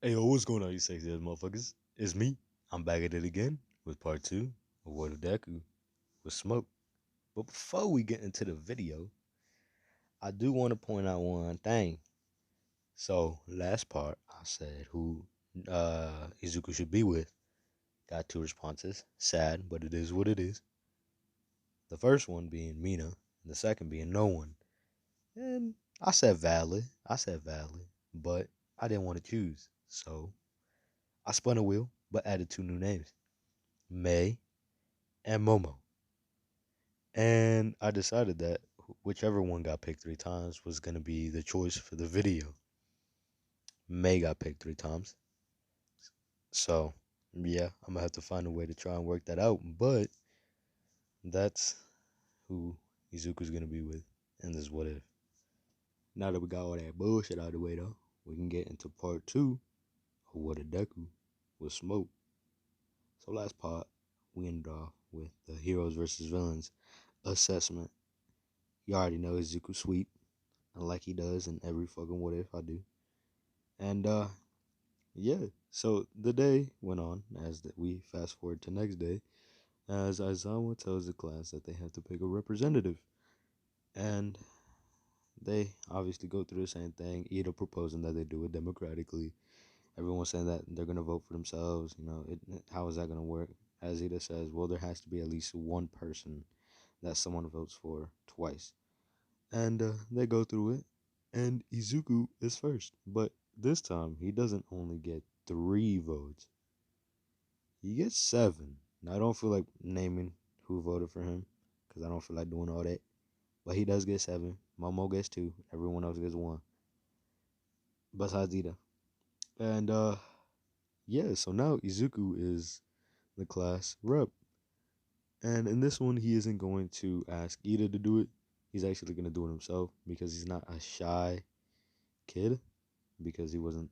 Hey, yo, what's going on, you sexy ass motherfuckers? It's me. I'm back at it again with part two of What of Deku with Smoke. But before we get into the video, I do want to point out one thing. So, last part, I said who Izuku should be with. Got two responses. Sad, but it is what it is. The first one being Mina, and the second being no one. And I said valid. But I didn't want to choose. So, I spun a wheel, but added two new names. May and Momo. And I decided that whichever one got picked three times was going to be the choice for the video. May got picked three times. So, yeah, I'm going to have to find a way to try and work that out. But that's who Izuku's going to be with in this What If. Now that we got all that bullshit out of the way, though, we can get into part two of What If Deku with Smoke. So, last part, we ended off with the heroes versus villains assessment. You already know Izuku sweep, like he does in every fucking What If I do. And yeah, so the day went on as we fast forward to next day, as Aizawa tells the class that they have to pick a representative, and they obviously go through the same thing. Ida proposing that they do it democratically. Everyone's saying that they're gonna vote for themselves. How is that gonna work? As Ida says, well, there has to be at least one person that someone votes for twice, and they go through it, and Izuku is first, but this time he doesn't only get three votes. He gets seven. Now, I don't feel like naming who voted for him because I don't feel like doing all that. But he does get seven. Momo gets two. Everyone else gets one. Besides Ida. And yeah, so now Izuku is the class rep. And in this one, he isn't going to ask Ida to do it. He's actually going to do it himself because he's not a shy kid. Because he wasn't,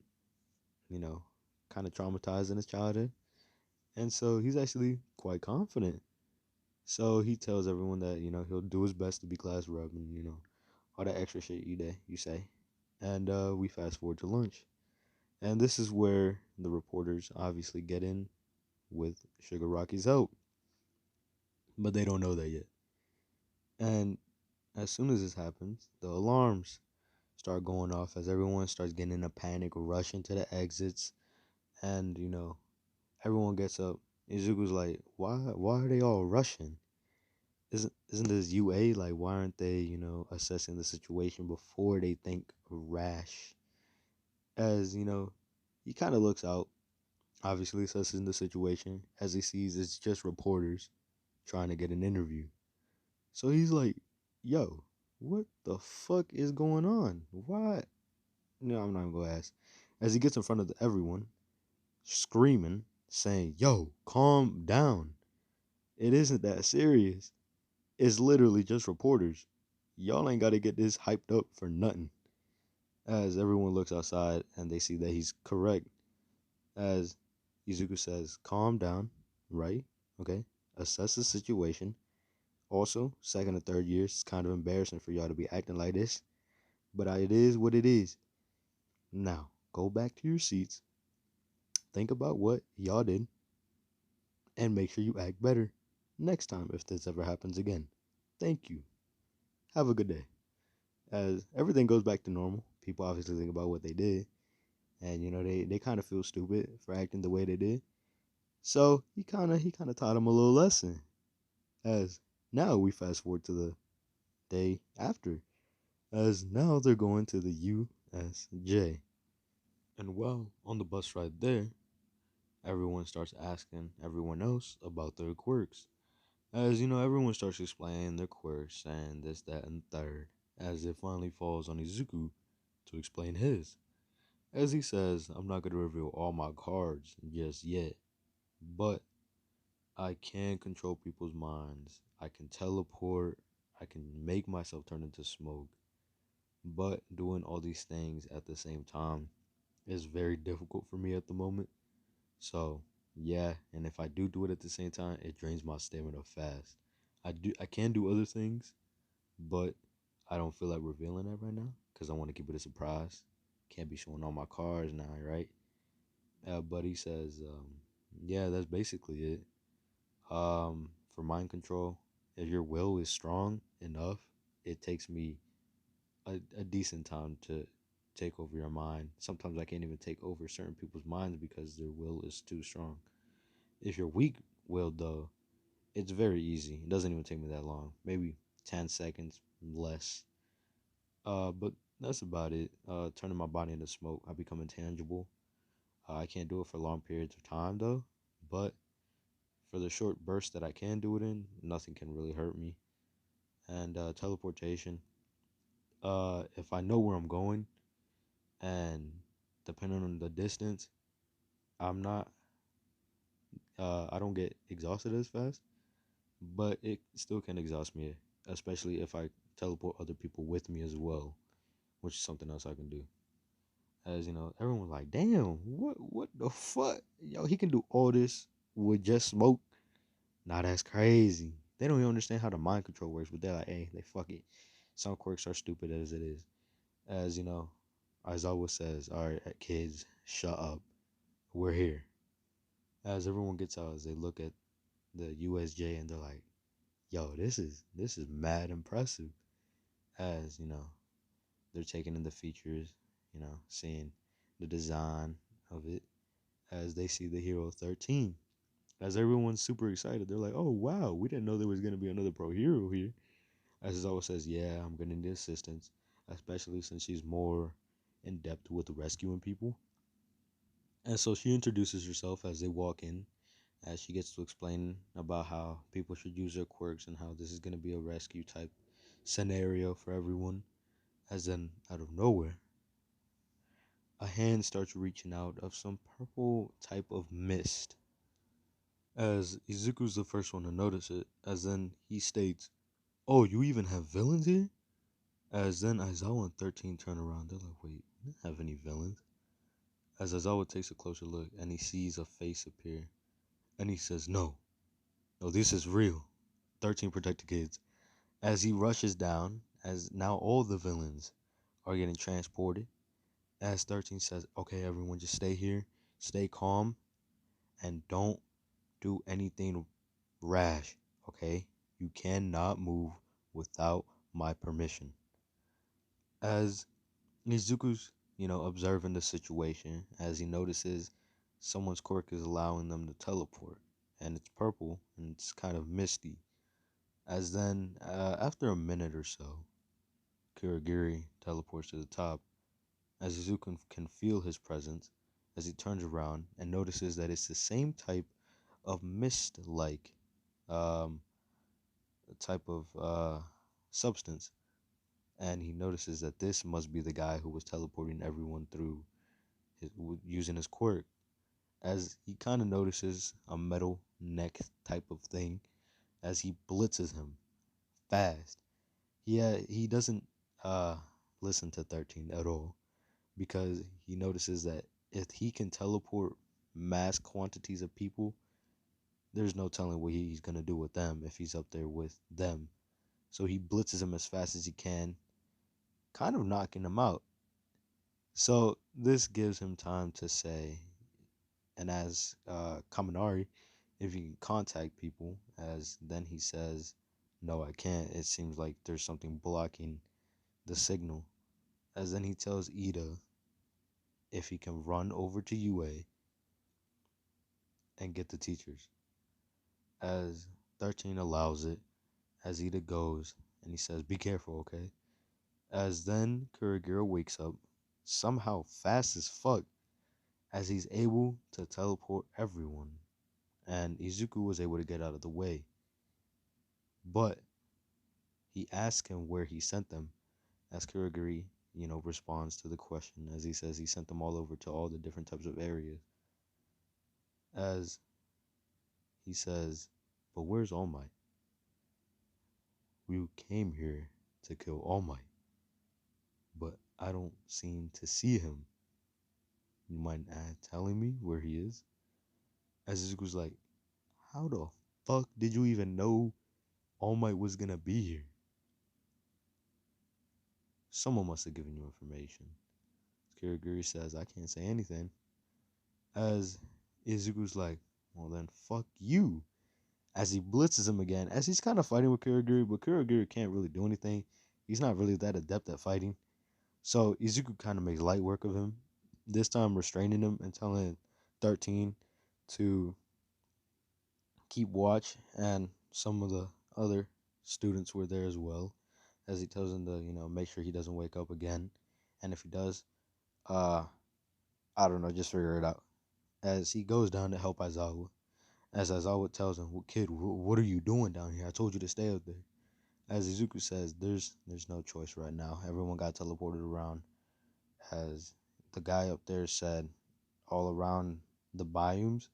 kind of traumatized in his childhood. And so he's actually quite confident. So he tells everyone that, he'll do his best to be class rep and, all that extra shit you say. And we fast forward to lunch. And this is where the reporters obviously get in with Shigaraki's help. But they don't know that yet. And as soon as this happens, the alarms start going off as everyone starts getting in a panic, rushing to the exits. And, everyone gets up. Izuku's like, why are they all rushing? Isn't this UA? Like, why aren't they, assessing the situation before they think rash? As, he kind of looks out, obviously assessing the situation, as he sees it's just reporters trying to get an interview. So he's like, yo, what the fuck is going on? Why? No, I'm not even gonna ask. As he gets in front of everyone, screaming, saying, yo, calm down. It isn't that serious. It's literally just reporters. Y'all ain't got to get this hyped up for nothing. As everyone looks outside and they see that he's correct, as Izuku says, calm down, right? Okay. Assess the situation. Also, second and third years, it's kind of embarrassing for y'all to be acting like this, but it is what it is. Now, go back to your seats, think about what y'all did, and make sure you act better next time if this ever happens again. Thank you. Have a good day. As everything goes back to normal, people obviously think about what they did, and they kind of feel stupid for acting the way they did. So he kind of taught them a little lesson. As now we fast forward to the day after, as now they're going to the USJ, and while on the bus ride there, everyone starts asking everyone else about their quirks. As everyone starts explaining their quirks and this, that, and third, as it finally falls on Izuku to explain his. As he says, I'm not going to reveal all my cards just yet, but I can control people's minds. I can teleport. I can make myself turn into smoke. But doing all these things at the same time is very difficult for me at the moment. So, yeah, and if I do it at the same time, it drains my stamina fast. I can do other things, but I don't feel like revealing that right now because I want to keep it a surprise. Can't be showing all my cards now, right? Buddy says, yeah, that's basically it. For mind control, if your will is strong enough, it takes me a decent time to take over your mind. Sometimes I can't even take over certain people's minds because their will is too strong. If you're weak willed, though, it's very easy. It doesn't even take me that long. Maybe 10 seconds less. But that's about it. Turning my body into smoke, I become intangible. I can't do it for long periods of time, though. But for the short burst that I can do it in, nothing can really hurt me. And teleportation, if I know where I'm going, and depending on the distance, I'm not, I don't get exhausted as fast, but it still can exhaust me, especially if I teleport other people with me as well, which is something else I can do. As you know, everyone's like, "Damn, what the fuck, yo? He can do all this with just smoke." Nah, that's crazy. They don't even understand how the mind control works, but they're like, "Hey, they fuck it." Some quirks are stupid as it is. As you know, Aizawa says, "All right, kids, shut up. We're here." As everyone gets out, as they look at the USJ and they're like, "Yo, this is mad impressive." As you know, they're taking in the features, seeing the design of it. As they see the Hero 13, as everyone's super excited, they're like, "Oh wow, we didn't know there was gonna be another pro hero here." As Aizawa says, "Yeah, I'm gonna need assistance, especially since she's more in depth with rescuing people." And so she introduces herself as they walk in, as she gets to explain about how people should use their quirks and how this is going to be a rescue type scenario for everyone. As then, out of nowhere, a hand starts reaching out of some purple type of mist. As Izuku's the first one to notice it, as then he states, "Oh, you even have villains here?" As then Aizawa and 13 turn around, they're like, "Wait, we don't have any villains." As Aizawa takes a closer look and he sees a face appear, and he says, "No, no, this is real. 13 protect the kids." As he rushes down, as now all the villains are getting transported, as 13 says, "Okay, everyone, just stay here, stay calm, and don't do anything rash, okay? You cannot move without my permission." As Nizuku's, observing the situation, as he notices someone's quirk is allowing them to teleport, and it's purple, and it's kind of misty. As then, after a minute or so, Kurogiri teleports to the top, as Izuku can feel his presence as he turns around and notices that it's the same type of mist-like um, type of substance, and he notices that this must be the guy who was teleporting everyone through using his quirk. As he kind of notices a metal neck type of thing, as he blitzes him fast. He doesn't uh, listen to 13 at all, because he notices that if he can teleport mass quantities of people, there's no telling what he's gonna do with them if he's up there with them. So he blitzes him as fast as he can, kind of knocking him out. So this gives him time to say, and as Kaminari, if he can contact people, as then he says, "No, I can't. It seems like there's something blocking the signal." As then he tells Ida if he can run over to UA and get the teachers. As 13 allows it, as Ida goes, and he says, "Be careful, okay?" As then Kurogiro wakes up, somehow fast as fuck, as he's able to teleport everyone. And Izuku was able to get out of the way. But he asks him where he sent them, as Kurogiri, responds to the question, as he says he sent them all over to all the different types of areas. As he says, "But where's All Might? We came here to kill All Might, but I don't seem to see him. You mind telling me where he is?" As Izuku's like, "How the fuck did you even know All Might was gonna be here?" Someone must have given you information. Kirigiri says, "I can't say anything." As Izuku's like, well then fuck you. As he blitzes him again, as he's kind of fighting with Kurogiri, but Kurogiri can't really do anything. He's not really that adept at fighting. So Izuku kind of makes light work of him. This time restraining him and telling 13 to keep watch, and some of the other students were there as well, as he tells him to, make sure he doesn't wake up again. And if he does, uh, I don't know, just figure it out. As he goes down to help Aizawa, as Aizawa tells him, well, kid, what are you doing down here? I told you to stay up there. As Izuku says, there's no choice right now. Everyone got teleported around. As the guy up there said, all around the biomes.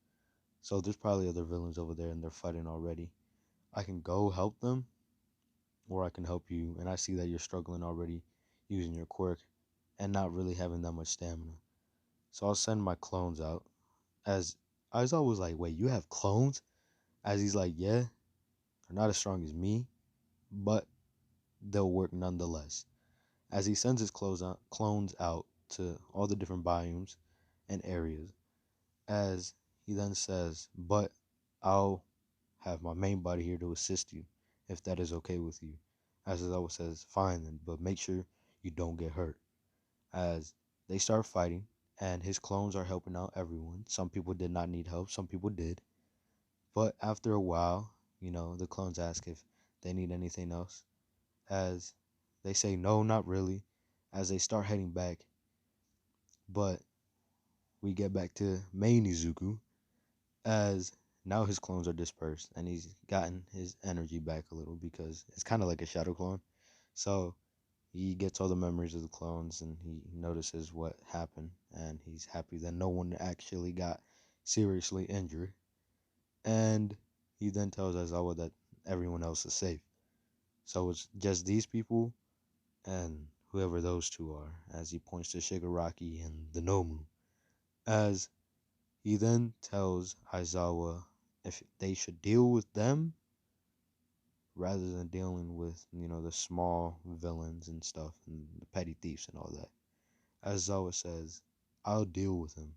So there's probably other villains over there and they're fighting already. I can go help them, or I can help you. And I see that you're struggling already using your quirk and not really having that much stamina. So I'll send my clones out. As I was always like, wait, you have clones? As he's like, yeah, they're not as strong as me, but they'll work nonetheless. As he sends his clones out to all the different biomes and areas, as he then says, but I'll have my main body here to assist you, if that is okay with you. As Aizawa says, fine then, but make sure you don't get hurt. As they start fighting, and his clones are helping out everyone. Some people did not need help, some people did. But after a while, the clones ask if they need anything else. As they say, no, not really. As they start heading back. But we get back to main Izuku, as now his clones are dispersed and he's gotten his energy back a little, because it's kind of like a shadow clone. So he gets all the memories of the clones and he notices what happened, and he's happy that no one actually got seriously injured. And he then tells Aizawa that everyone else is safe. So it's just these people and whoever those two are, as he points to Shigaraki and the Nomu. As he then tells Aizawa if they should deal with them rather than dealing with, the small villains and stuff and the petty thieves and all that. Aizawa says, I'll deal with him.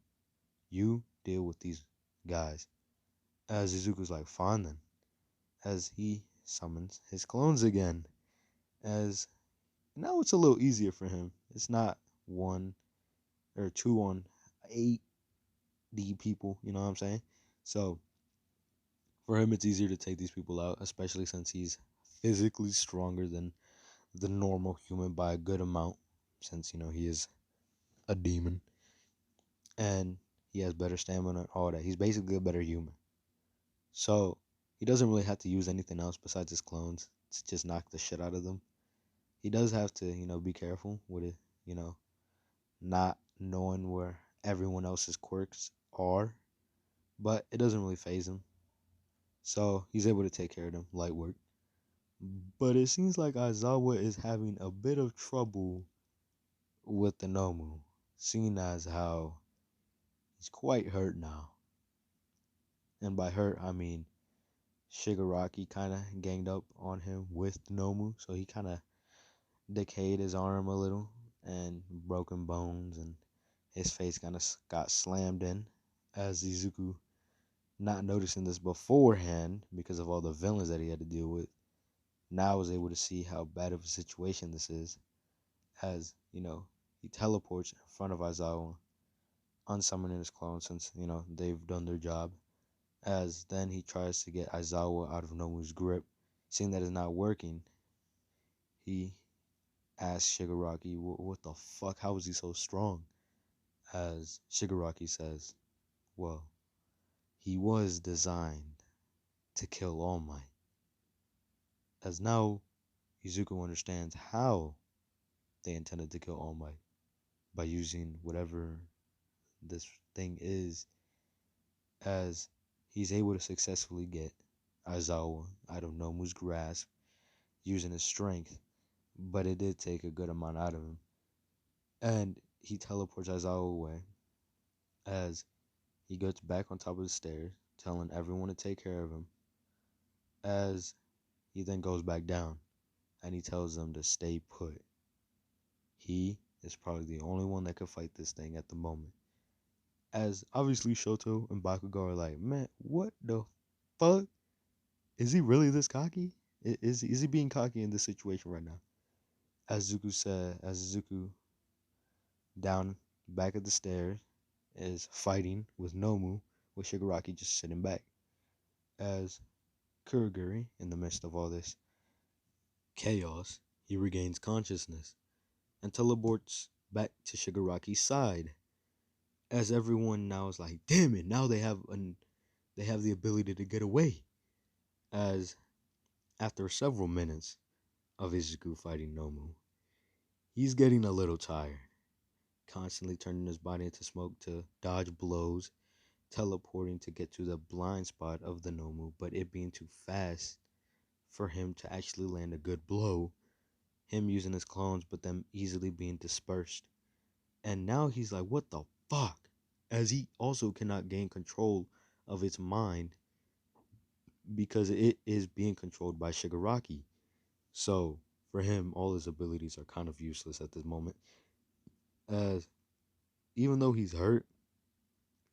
You deal with these guys. As Izuku's like, fine then. As he summons his clones again. As now it's a little easier for him. It's not 1 or 2 on 80 people, you know what I'm saying? So for him, it's easier to take these people out, especially since he's physically stronger than the normal human by a good amount, since, he is a demon. And he has better stamina and all that. He's basically a better human. So he doesn't really have to use anything else besides his clones to just knock the shit out of them. He does have to, be careful with it, not knowing where everyone else's quirks are, but it doesn't really phase him. So he's able to take care of them, light work. But it seems like Aizawa is having a bit of trouble with the Nomu, seeing as how he's quite hurt now. And by hurt, I mean Shigaraki kind of ganged up on him with the Nomu, so he kind of decayed his arm a little and broken bones, and his face kind of got slammed in. As Izuku, not noticing this beforehand because of all the villains that he had to deal with, now I was able to see how bad of a situation this is. As, he teleports in front of Aizawa, unsummoning his clone since, they've done their job. As then he tries to get Aizawa out of Nomu's grip. Seeing that it's not working, he asks Shigaraki, what the fuck, how is he so strong? As Shigaraki says, well, he was designed to kill All Might. As now Izuku understands how they intended to kill All Might, by using whatever this thing is, as he's able to successfully get Aizawa out of Nomu's grasp using his strength, but it did take a good amount out of him. And he teleports Aizawa away, as he gets back on top of the stairs, telling everyone to take care of him, as he then goes back down and he tells them to stay put. He is probably the only one that could fight this thing at the moment. As obviously Shoto and Bakugou are like, man, what the fuck? Is he really this cocky? Is he being cocky in this situation right now? As Izuku down back at the stairs is fighting with Nomu, with Shigaraki just sitting back. As Kurogiri, in the midst of all this chaos, he regains consciousness and teleports back to Shigaraki's side. As everyone now is like, damn it, now they have the ability to get away. As after several minutes of Izuku fighting Nomu, he's getting a little tired, constantly turning his body into smoke to dodge blows, teleporting to get to the blind spot of the Nomu, but it being too fast for him to actually land a good blow, him using his clones, but them easily being dispersed. And now he's like, what the fuck? As he also cannot gain control of its mind because it is being controlled by Shigaraki. So for him, all his abilities are kind of useless at this moment. As even though he's hurt,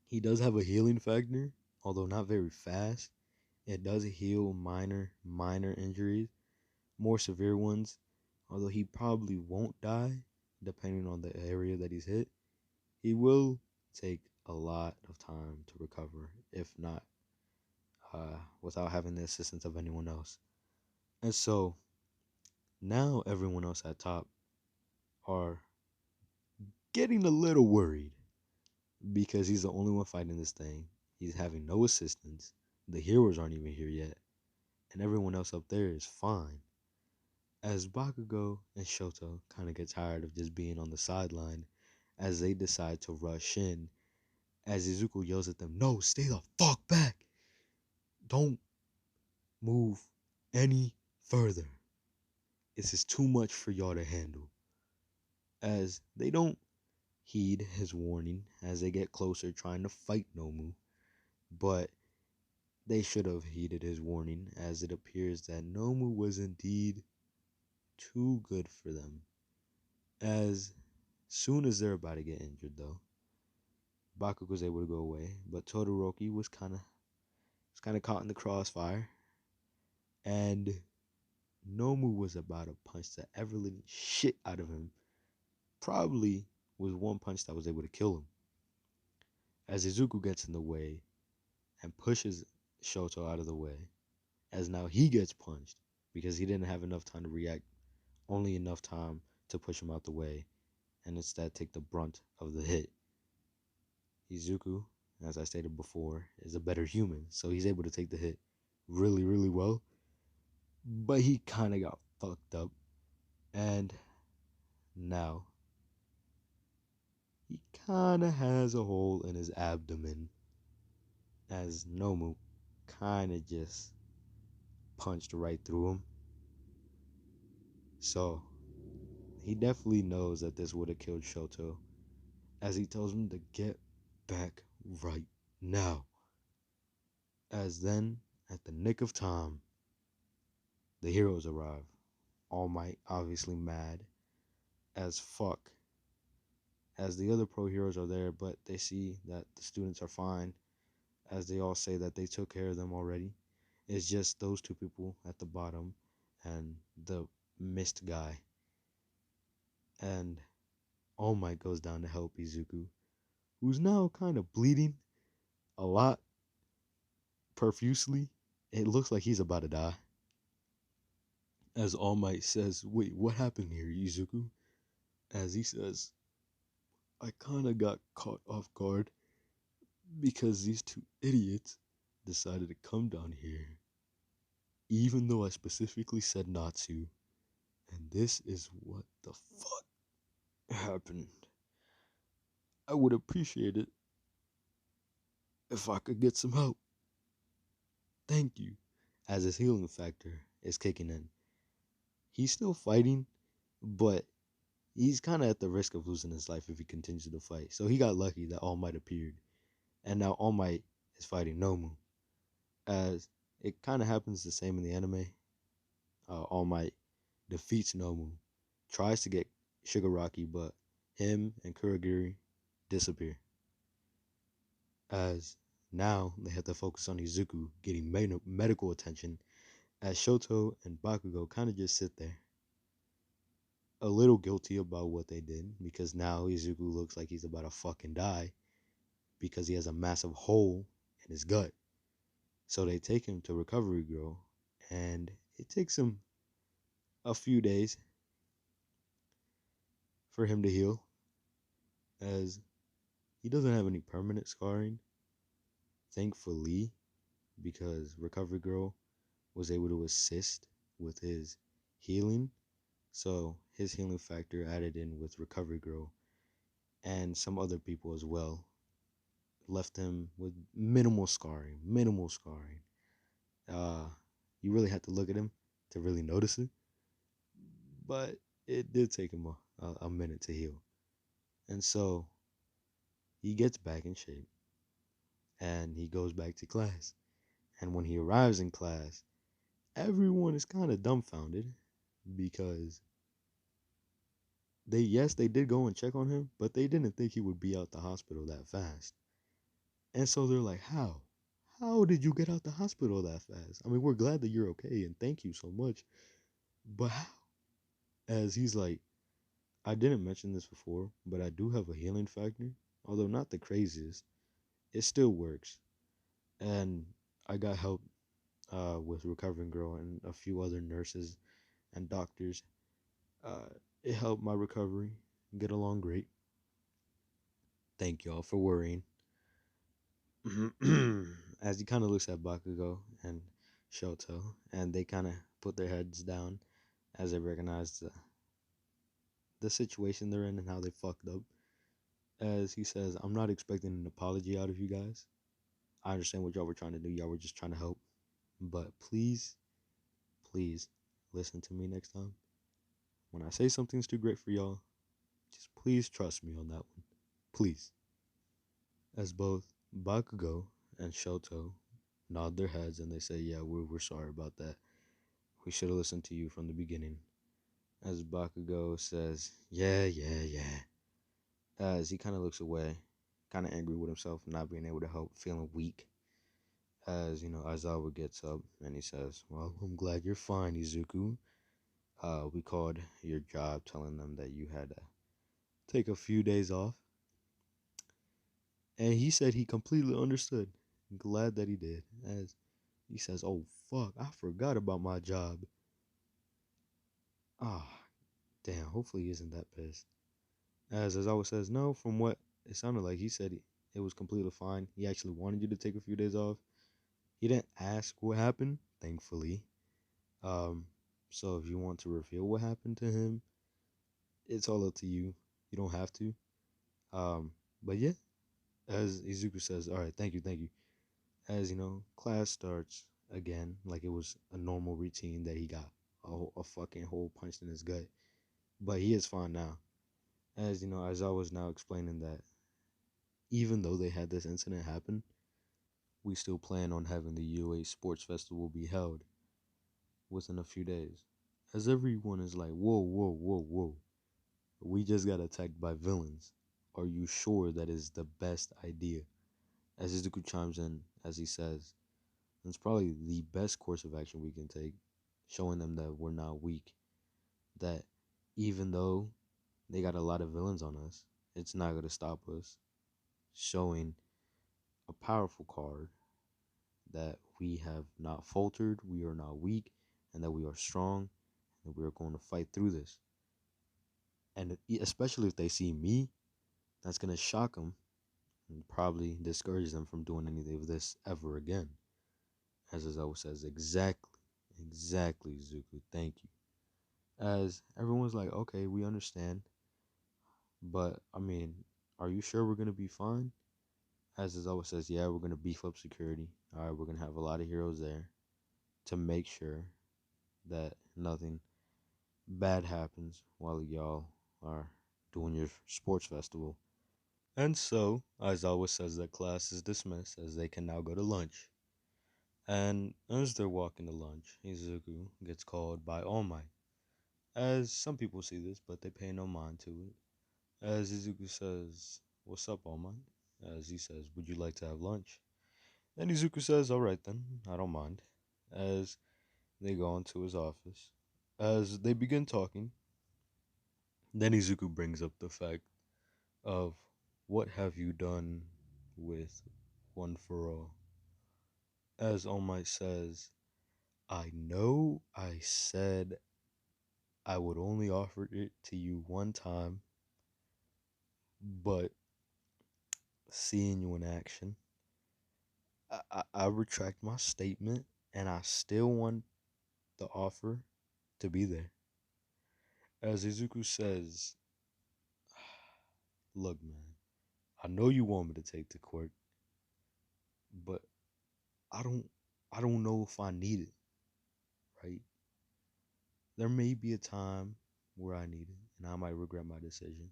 he does have a healing factor, although not very fast. It does heal minor injuries, more severe ones, although he probably won't die, depending on the area that he's hit. He will take a lot of time to recover, if not without having the assistance of anyone else. And so now everyone else at top are getting a little worried because he's the only one fighting this thing. He's having no assistance. The heroes aren't even here yet. And everyone else up there is fine. As Bakugou and Shoto kind of get tired of just being on the sideline, as they decide to rush in, as Izuku yells at them, no, stay the fuck back. Don't move any further. This is too much for y'all to handle. As they don't heed his warning as they get closer trying to fight Nomu, but they should have heeded his warning as it appears that Nomu was indeed too good for them. As soon as they're about to get injured though, Bakugo was able to go away, but Todoroki was kind of caught in the crossfire, and Nomu was about to punch the ever living shit out of him. Probably was one punch that was able to kill him. As Izuku gets in the way and pushes Shoto out of the way, as now he gets punched because he didn't have enough time to react, only enough time to push him out the way, and instead take the brunt of the hit. Izuku, as I stated before, is a better human, so he's able to take the hit really, really well, but he kind of got fucked up, and now he kind of has a hole in his abdomen as Nomu kind of just punched right through him. So he definitely knows that this would have killed Shoto, as he tells him to get back right now. As then, at the nick of time, the heroes arrive. All Might obviously mad as fuck, as the other pro heroes are there, but they see that the students are fine, as they all say that they took care of them already. It's just those two people at the bottom and the mist guy. And All Might goes down to help Izuku, who's now kind of bleeding a lot profusely. It looks like he's about to die. As All Might says, wait, what happened here, Izuku? As he says, I kind of got caught off guard because these two idiots decided to come down here, even though I specifically said not to. And this is what the fuck happened. I would appreciate it if I could get some help. Thank you. As his healing factor is kicking in. He's still fighting, but he's kind of at the risk of losing his life if he continues to fight. So he got lucky that All Might appeared. And now All Might is fighting Nomu. As it kind of happens the same in the anime. All Might defeats Nomu, tries to get Shigaraki, but him and Kurogiri disappear. as now they have to focus on Izuku getting medical attention, as Shoto and Bakugou kind of just sit there, a little guilty about what they did, because now Izuku looks like he's about to fucking die because he has a massive hole in his gut. So they take him to Recovery Girl, and it takes him a few days for him to heal, as he doesn't have any permanent scarring, thankfully, because Recovery Girl was able to assist with his healing. So his healing factor added in with Recovery Girl and some other people as well left him with minimal scarring. Minimal scarring. Uh, you really had to look at him to really notice it, but it did take him a minute to heal. And so he gets back in shape and he goes back to class. And when he arrives in class, everyone is kind of dumbfounded because they did go and check on him, but they didn't think he would be out the hospital that fast. And so they're like, how? How did you get out the hospital that fast? I mean, we're glad that you're okay and thank you so much. But how? As he's like, I didn't mention this before, but I do have a healing factor. Although not the craziest, it still works. And I got help with Recovering Girl and a few other nurses and doctors. Uh, it helped my recovery get along great. Thank y'all for worrying. As he kind of looks at Bakugo and Shoto, and they kind of put their heads down as they recognize the situation they're in and how they fucked up. As he says, I'm not expecting an apology out of you guys. I understand what y'all were trying to do. Y'all were just trying to help. But please, please listen to me next time. When I say something's too great for y'all, just please trust me on that one. Please. As both Bakugo and Shoto nod their heads and they say, yeah, we're sorry about that. We should have listened to you from the beginning. As Bakugo says, yeah. As he kind of looks away, kind of angry with himself for not being able to help, feeling weak. As, Aizawa gets up and he says, well, I'm glad you're fine, Izuku. We called your job telling them that you had to take a few days off. And he said he completely understood. Glad that he did. As he says, oh, fuck, I forgot about my job. Ah, damn, hopefully he isn't that pissed. As Aizawa says, no, from what it sounded like, he said it was completely fine. He actually wanted you to take a few days off. He didn't ask what happened, thankfully. Um, so if you want to reveal what happened to him, it's all up to you. You don't have to. But yeah, as Izuku says, all right, thank you. As class starts again, like it was a normal routine that he got a fucking hole punched in his gut. But he is fine now. As I was now explaining that even though they had this incident happen, we still plan on having the UA Sports Festival be held within a few days. As everyone is like, whoa. We just got attacked by villains. Are you sure that is the best idea? As Izuku chimes in, as he says, it's probably the best course of action we can take, showing them that we're not weak. That even though they got a lot of villains on us, it's not going to stop us. Showing a powerful card that we have not faltered, we are not weak, and that we are strong, and that we are going to fight through this. And especially if they see me, that's going to shock them and probably discourage them from doing anything of this ever again. As Azawa says, exactly, Zuku, thank you. As everyone's like, okay, we understand, but I mean, are you sure we're going to be fine? As Azawa says, yeah, we're going to beef up security. All right, we're going to have a lot of heroes there to make sure that nothing bad happens while y'all are doing your sports festival. And so, Aizawa says that class is dismissed as they can now go to lunch. And as they're walking to lunch, Izuku gets called by All Might. As some people see this, but they pay no mind to it. As Izuku says, what's up, All Might? as he says, "Would you like to have lunch?" And Izuku says, "All right then, I don't mind." As they go into his office, as they begin talking, then Izuku brings up the fact of, "What have you done with One for All?" As All Might says, "I know I said I would only offer it to you one time, but seeing you in action, I retract my statement, and I still want the offer to be there." As Izuku says, "Look, man, I know you want me to take the court, but I don't I don't know if I need it, right? There may be a time where I need it, and I might regret my decision.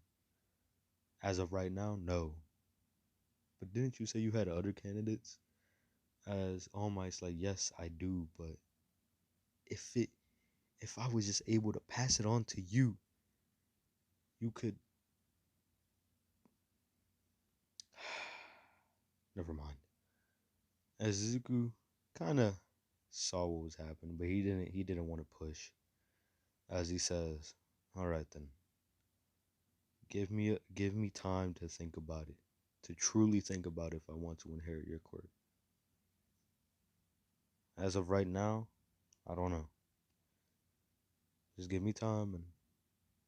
As of right now, no. But didn't you say you had other candidates?" As All Might's like, "Yes, I do, but if it if I was just able to pass it on to you, you could." Never mind. As Izuku kind of saw what was happening, but he didn't want to push. As he says, "All right then, give me time to think about it, to truly think about if I want to inherit your quirk. As of right now, I don't know. Just give me time and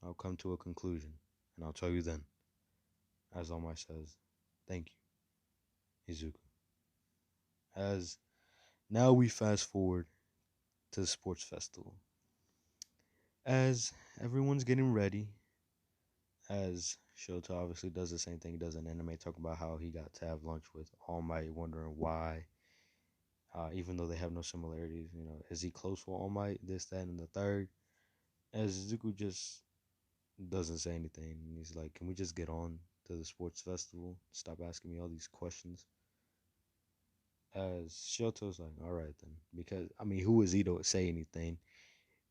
I'll come to a conclusion, and I'll tell you then." As All Might says, "Thank you, Izuku." As now we fast forward to the sports festival. As everyone's getting ready, as Shota obviously does the same thing he does in anime, talking about how he got to have lunch with All Might, wondering why, even though they have no similarities. Is he close with All Might? This, that, and the third. As Izuku just doesn't say anything. He's like, "Can we just get on to the sports festival? Stop asking me all these questions." As Shoto's like, "All right then," because I mean, who is he to say anything?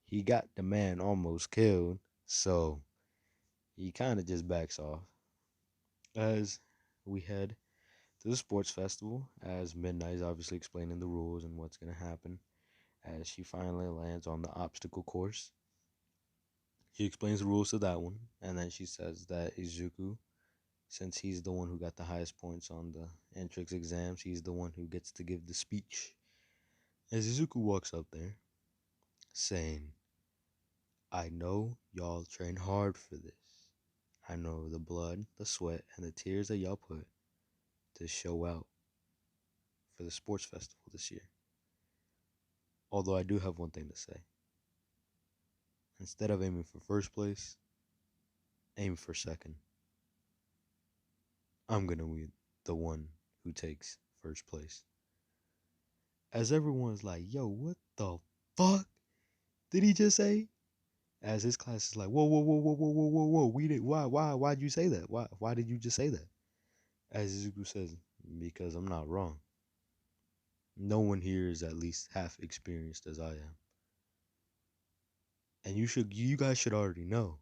He got the man almost killed, so he kind of just backs off. As we head to the sports festival, as Midnight is obviously explaining the rules and what's gonna happen, as she finally lands on the obstacle course. She explains the rules to that one, and then she says that Izuku, since he's the one who got the highest points on the entrance exams, he's the one who gets to give the speech. As Izuku walks up there, saying, "I know y'all train hard for this. I know the blood, the sweat, and the tears that y'all put to show out for the sports festival this year. Although I do have one thing to say. Instead of aiming for first place, aim for second. I'm gonna be the one who takes first place." As everyone's like, "Yo, what the fuck did he just say?" As his class is like, "Whoa, whoa, whoa, whoa, whoa, whoa, whoa, whoa. We did why'd you say that? Why did you just say that?" As Izuku says, "Because I'm not wrong. No one here is at least half experienced as I am. And you guys should already know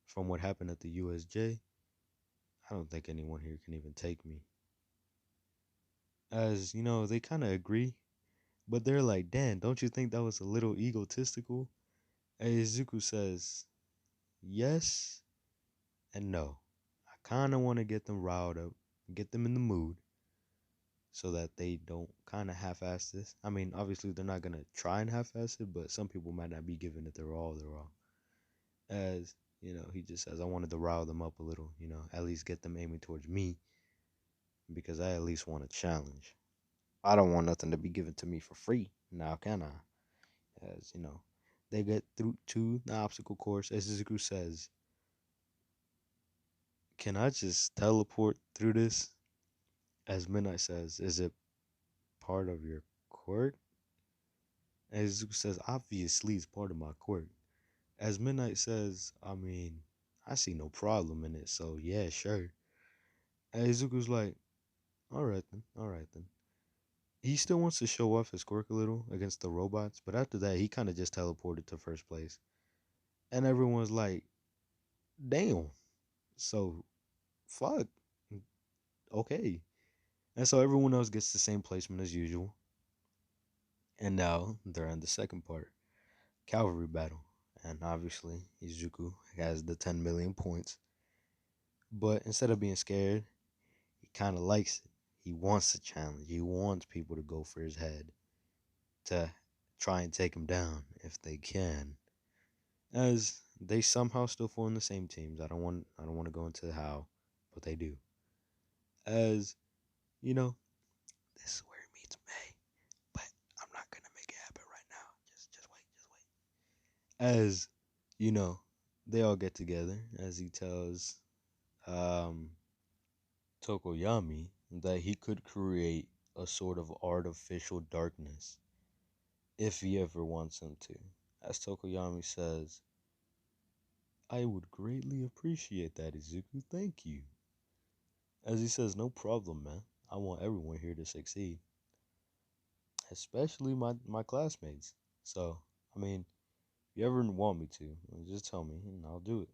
from what happened at the USJ, I don't think anyone here can even take me." As they kind of agree, but they're like, "Dan, don't you think that was a little egotistical?" And Izuku says, "Yes and no. I kind of want to get them riled up, get them in the mood, so that they don't kind of half-ass this. I mean, obviously they're not gonna try and half-ass it, but some people might not be giving it their all, As he just says, "I wanted to rile them up a little, at least get them aiming towards me, because I at least want a challenge. I don't want nothing to be given to me for free. Now can I?" As they get through to the obstacle course. As Izuku says, "Can I just teleport through this?" As Midnight says, "Is it part of your quirk?" As Izuku says, "Obviously it's part of my quirk." As Midnight says, "I mean, I see no problem in it, so yeah, sure." And Izuku's like, all right then." He still wants to show off his quirk a little against the robots, but after that, he kind of just teleported to first place. And everyone's like, "Damn, so fuck. okay. And so everyone else gets the same placement as usual. And now they're in the second part, cavalry battle. And obviously, Izuku has the 10 million points. But instead of being scared, he kind of likes it. He wants the challenge. He wants people to go for his head, to try and take him down if they can. As they somehow still form the same teams. I don't want to go into how, but they do. As you know, this is where he meets May, but I'm not gonna make it happen right now. Just wait, just wait. As you know, they all get together as he tells um Tokoyami that he could create a sort of artificial darkness if he ever wants him to. As Tokoyami says, I would greatly appreciate that, Izuku. Thank you. As he says, no problem, man. I want everyone here to succeed, especially my classmates. So, I mean, if you ever want me to, just tell me and I'll do it.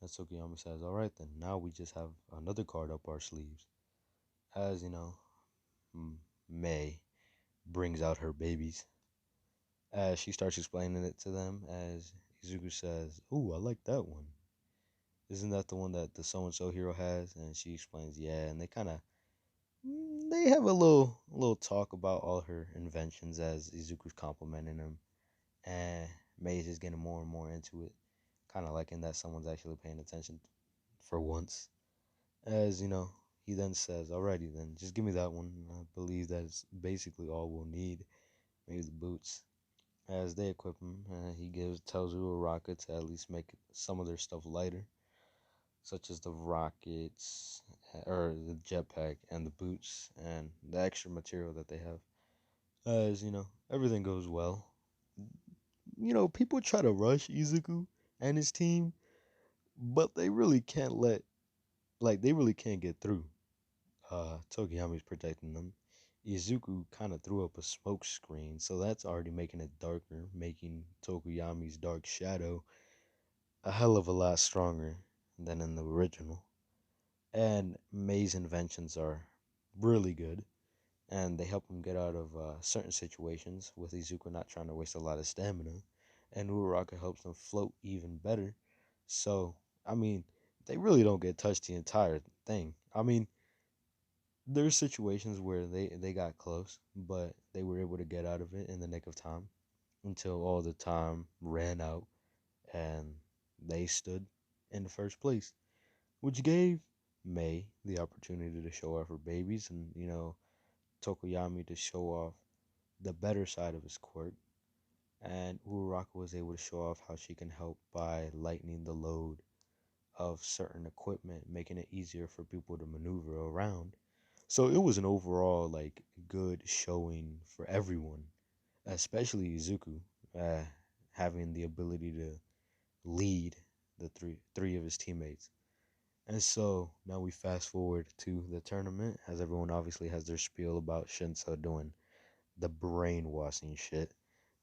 As Tokoyami says, all right then, now we just have another card up our sleeves. As, May brings out her babies. As she starts explaining it to them, as Izuku says, ooh, I like that one. Isn't that the one that the so-and-so hero has? And she explains, yeah, and they have a little talk about all her inventions as Izuku's complimenting him, and Mei's just getting more and more into it, kind of liking that someone's actually paying attention for once. As he then says, "Alrighty then, just give me that one. I believe that's basically all we'll need. Maybe the boots." As they equip him, he tells Uraraka to at least make some of their stuff lighter, such as the rockets or the jetpack and the boots and the extra material that they have. As everything goes well. People try to rush Izuku and his team, but they really can't they really can't get through. Tokiyami's protecting them. Izuku kind of threw up a smoke screen, so that's already making it darker, making Tokuyami's dark shadow a hell of a lot stronger than in the original. And Mei's inventions are really good, and they help him get out of certain situations, with Izuku not trying to waste a lot of stamina, and Uraraka helps them float even better. So, I mean, they really don't get touched the entire thing. I mean, there's situations where they got close, but they were able to get out of it in the nick of time until all the time ran out and they stood in the first place, which gave Mei the opportunity to show off her babies and, Tokoyami to show off the better side of his quirk. And Uraraka was able to show off how she can help by lightening the load of certain equipment, making it easier for people to maneuver around. So it was an overall good showing for everyone, especially Izuku, uh, having the ability to lead the three of his teammates. And so now we fast forward to the tournament, as everyone obviously has their spiel about Shinso doing the brainwashing shit.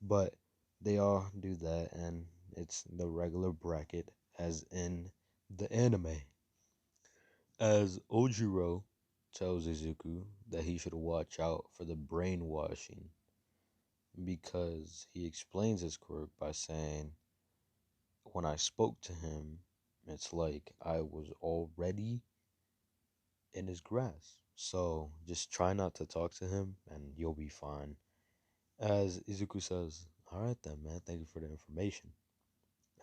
But they all do that, and it's the regular bracket, as in the anime. As Ojiro tells Izuku that he should watch out for the brainwashing, because he explains his quirk by saying, when I spoke to him, it's like I was already in his grasp. So just try not to talk to him and you'll be fine. As Izuku says, alright then, man, thank you for the information.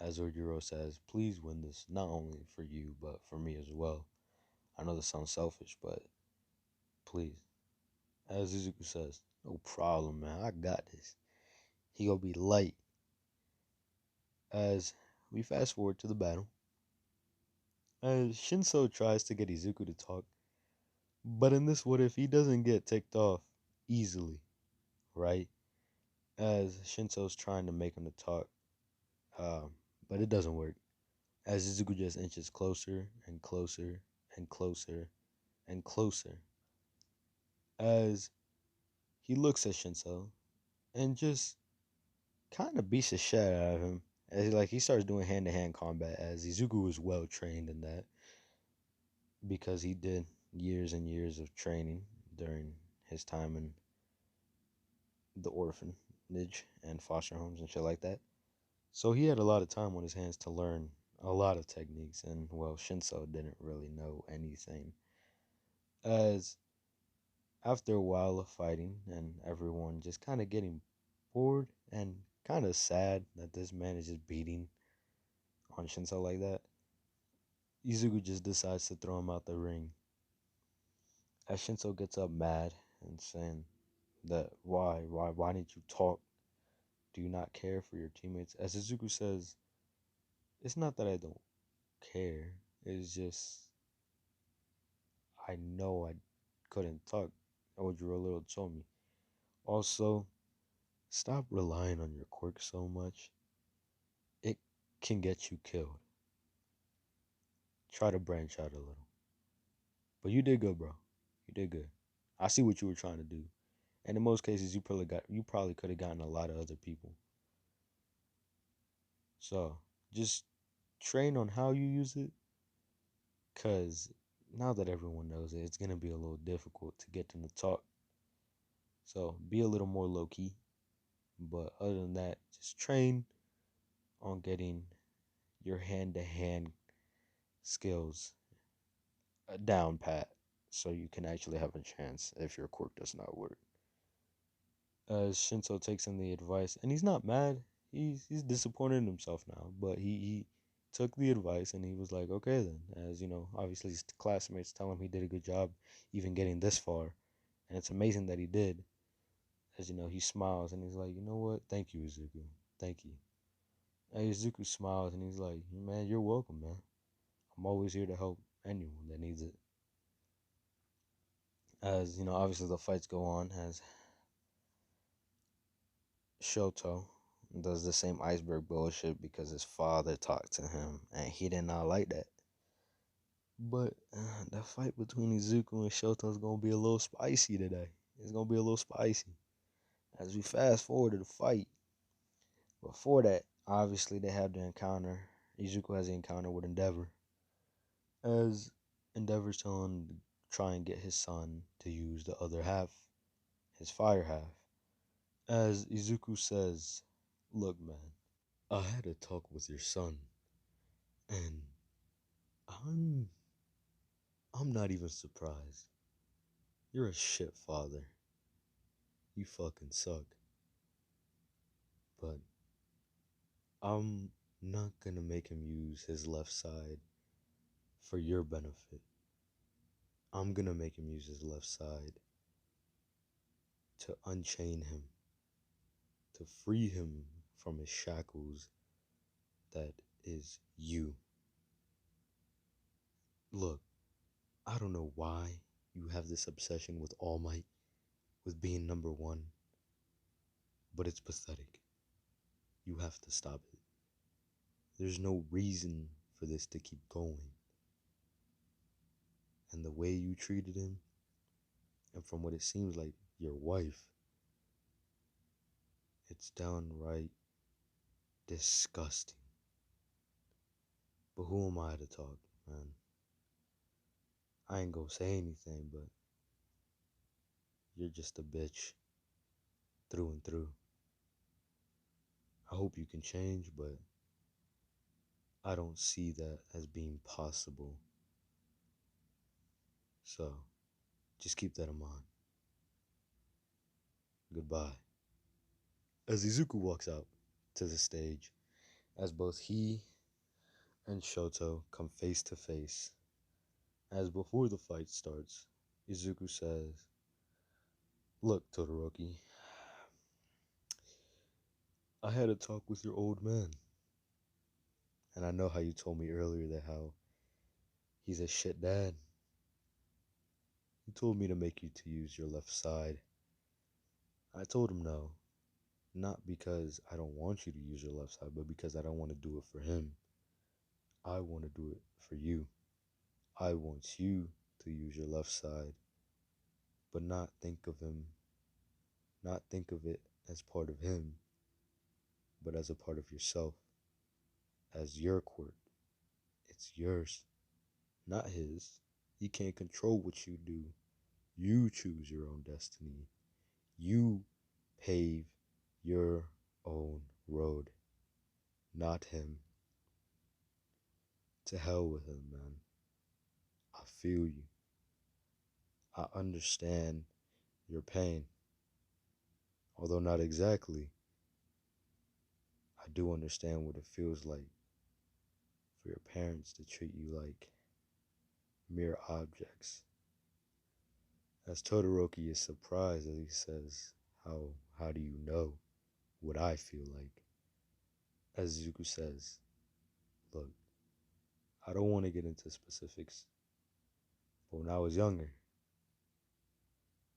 As Ojiro says, please win this, not only for you, but for me as well. I know this sounds selfish, but please. As Izuku says, no problem, man, I got this. He gonna be light. As we fast forward to the battle, as Shinso tries to get Izuku to talk, but in this what if he doesn't get ticked off easily, right? As Shinso's trying to make him to talk, but it doesn't work. As Izuku just inches closer and closer and closer and closer. As he looks at Shinso and just kind of beats the shit out of him. As he starts doing hand to hand combat, as Izuku was well trained in that, because he did years and years of training during his time in the orphanage and foster homes and shit like that. So he had a lot of time on his hands to learn a lot of techniques, and well, Shinso didn't really know anything. As after a while of fighting and everyone just kind of getting bored and kind of sad that this man is just beating on Shinso like that, Izuku just decides to throw him out the ring. As Shinso gets up mad and saying that why didn't you talk? Do you not care for your teammates? As Izuku says, it's not that I don't care. It's just I know I couldn't talk. Ojiro Little told me. Also, stop relying on your quirk so much. It can get you killed. Try to branch out a little. But you did good, bro. You did good. I see what you were trying to do. And in most cases you probably could have gotten a lot of other people. So just train on how you use it. Cause now that everyone knows it, it's gonna be a little difficult to get them to talk. So be a little more low key. But other than that, just train on getting your hand to hand skills down pat so you can actually have a chance if your quirk does not work. Shinso takes in the advice and he's not mad. He's disappointed in himself now, but he took the advice and he was like, okay then. As you know, obviously his classmates tell him he did a good job even getting this far. And it's amazing that he did. As you know, he smiles and he's like, you know what? Thank you, Izuku. Thank you. And Izuku smiles and he's like, man, you're welcome, man. I'm always here to help anyone that needs it. As you know, obviously the fights go on as Shoto does the same iceberg bullshit because his father talked to him and he did not like that. But the fight between Izuku and Shoto is gonna be a little spicy today. It's gonna be a little spicy. As we fast forward to the fight, before that, obviously they have the encounter. Izuku has the encounter with Endeavor. As Endeavor's telling him to try and get his son to use the other half, his fire half. As Izuku says, look man, I had a talk with your son, and I'm I'm not even surprised. You're a shit father. You fucking suck. But I'm not gonna make him use his left side for your benefit. I'm gonna make him use his left side to unchain him, to free him from his shackles that is you. Look, I don't know why you have this obsession with All Might, with being number one, but it's pathetic. You have to stop it. There's no reason for this to keep going. And the way you treated him, and from what it seems like your wife, it's downright disgusting. But who am I to talk, man? I ain't gonna say anything, but you're just a bitch through and through. I hope you can change, but I don't see that as being possible. So, just keep that in mind. Goodbye. As Izuku walks out to the stage, as both he and Shoto come face to face, as before the fight starts, Izuku says, look, Todoroki, I had a talk with your old man. And I know how you told me earlier that how he's a shit dad. He told me to make you to use your left side. I told him no. Not because I don't want you to use your left side, but because I don't want to do it for him. I want to do it for you. I want you to use your left side, but not think of it as part of him, but as a part of yourself, as your quirk. It's yours, not his. He can't control what you do. You choose your own destiny. You pave your own road, not him. To hell with him, man. I feel you. I understand your pain. Although not exactly, I do understand what it feels like for your parents to treat you like mere objects. As Todoroki is surprised as he says, how do you know what I feel like? As Izuku says, look, I don't want to get into specifics, but when I was younger,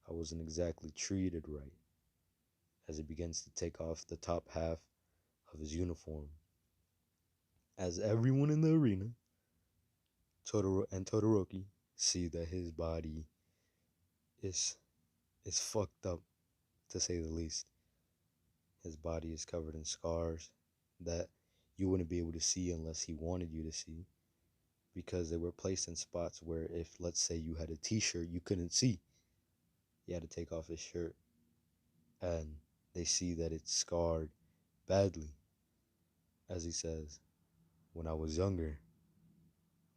I wasn't exactly treated right. As he begins to take off the top half of his uniform. As everyone in the arena, Todoroki, see that his body is fucked up, to say the least. His body is covered in scars that you wouldn't be able to see unless he wanted you to see, because they were placed in spots where if, let's say, you had a t-shirt you couldn't see, he had to take off his shirt, and they see that it's scarred badly. As he says, when I was younger,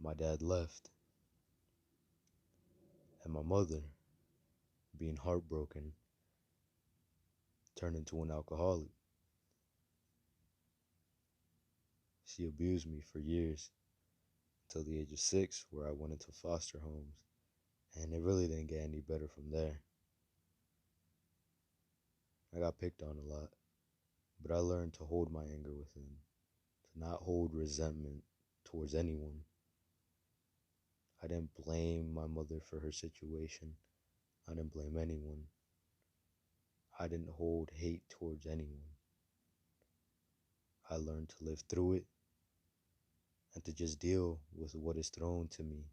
my dad left, and my mother, being heartbroken, turned into an alcoholic. She abused me for years, until the age of 6, where I went into foster homes, and it really didn't get any better from there. I got picked on a lot, but I learned to hold my anger within, to not hold resentment towards anyone. I didn't blame my mother for her situation. I didn't blame anyone. I didn't hold hate towards anyone. I learned to live through it and to just deal with what is thrown to me.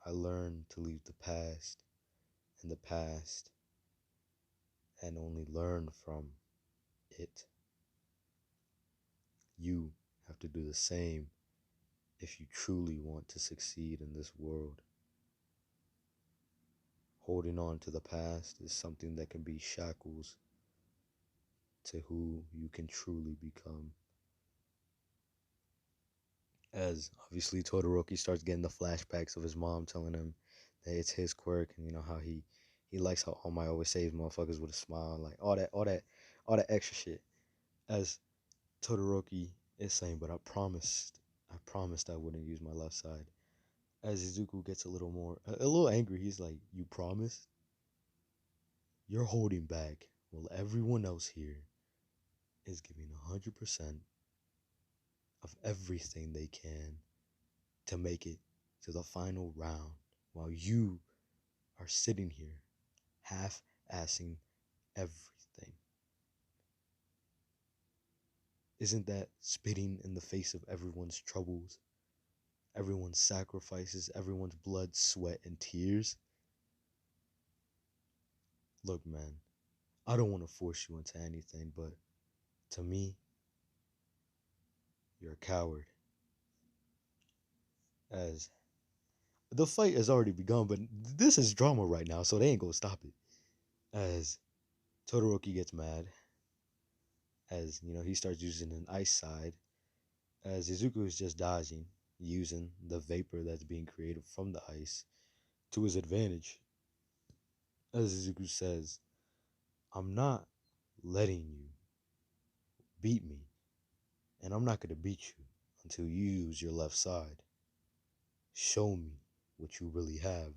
I learned to leave the past in the past and only learn from it. You have to do the same if you truly want to succeed in this world. Holding on to the past is something that can be shackles to who you can truly become. As obviously Todoroki starts getting the flashbacks of his mom telling him that it's his quirk, and you know how he likes how All Might always saves motherfuckers with a smile, like all that extra shit. As Todoroki is saying, but I promised I wouldn't use my left side. As Izuku gets a little angry, he's like, you promised? You're holding back while everyone else here is giving 100% of everything they can to make it to the final round, while you are sitting here half-assing everything. Isn't that spitting in the face of everyone's troubles, everyone's sacrifices, everyone's blood, sweat, and tears? Look, man, I don't want to force you into anything, but to me, you're a coward. As the fight has already begun, but this is drama right now, so they ain't gonna stop it. As Todoroki gets mad, as you know, he starts using an ice side, as Izuku is just dodging, using the vapor that's being created from the ice to his advantage. As Izuku says, I'm not letting you beat me, and I'm not gonna beat you until you use your left side. Show me what you really have.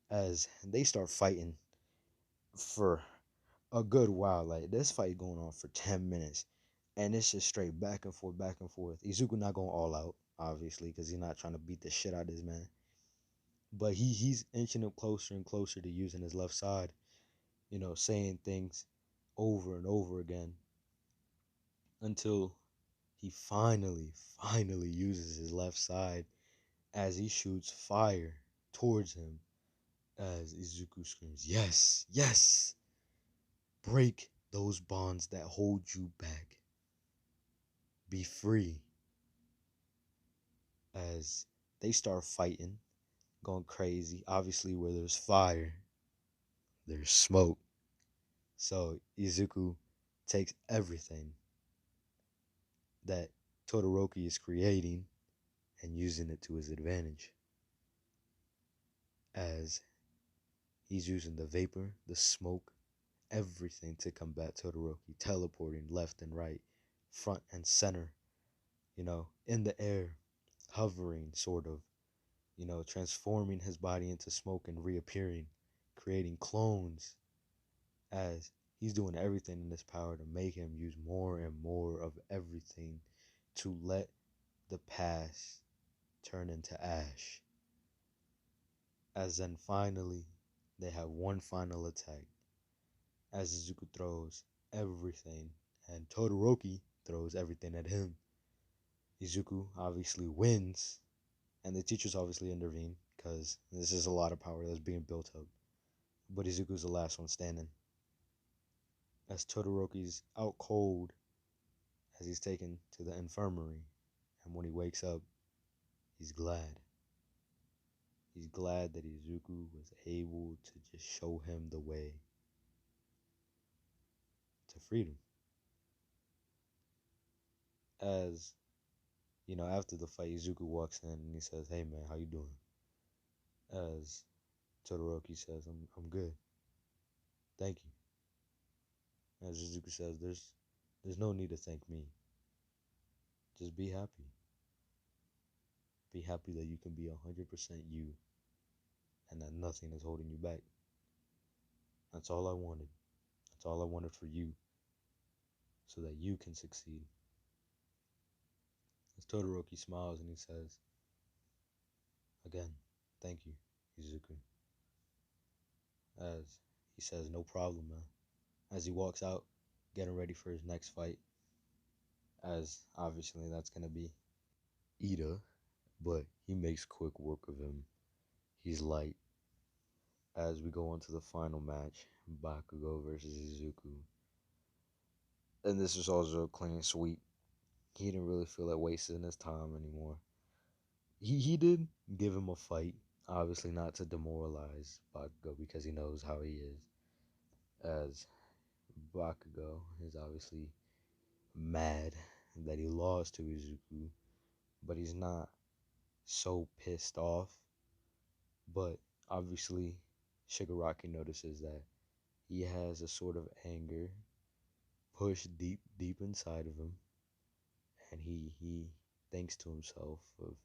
As they start fighting for a good while, like this fight going on for 10 minutes, and it's just straight back and forth, back and forth. Izuku not going all out, obviously, because he's not trying to beat the shit out of this man, but he's inching up closer and closer to using his left side, you know, saying things over and over again, until he finally uses his left side as he shoots fire towards him. As Izuku screams, yes, yes, break those bonds that hold you back. Be free. As They start fighting, going crazy. Obviously, where there's fire, there's smoke. So Izuku takes everything that Todoroki is creating and using it to his advantage. As he's using the vapor, the smoke, everything to combat Todoroki, teleporting left and right, front and center, in the air, hovering, sort of, transforming his body into smoke and reappearing, creating clones, as he's doing everything in his power to make him use more and more of everything to let the past turn into ash. As then finally, they have one final attack, as Izuku throws everything, and Todoroki throws everything at him. Izuku obviously wins, and the teachers obviously intervene, because this is a lot of power that's being built up. But Izuku's the last one standing, as Todoroki's out cold, as he's taken to the infirmary, and when he wakes up, he's glad. He's glad that Izuku was able to just show him the way to freedom. As after the fight, Izuku walks in and he says, "Hey man, how you doing?" As Todoroki says, "I'm good, thank you." As Izuku says, "There's no need to thank me. Just be happy. Be happy that you can be 100% you, and that nothing is holding you back. That's all I wanted. That's all I wanted for you, so that you can succeed." As Todoroki smiles and he says, "Again, thank you, Izuku." As he says, "No problem, man." As he walks out, getting ready for his next fight, as obviously that's going to be Ida, but he makes quick work of him. He's light. As we go on to the final match, Bakugou versus Izuku. And this was also a clean sweep. He didn't really feel like wasting his time anymore. He did give him a fight, obviously not to demoralize Bakugou because he knows how he is. As Bakugou is obviously mad that he lost to Izuku, but he's not so pissed off. But obviously, Shigaraki notices that he has a sort of anger pushed deep inside of him, and he thinks to himself of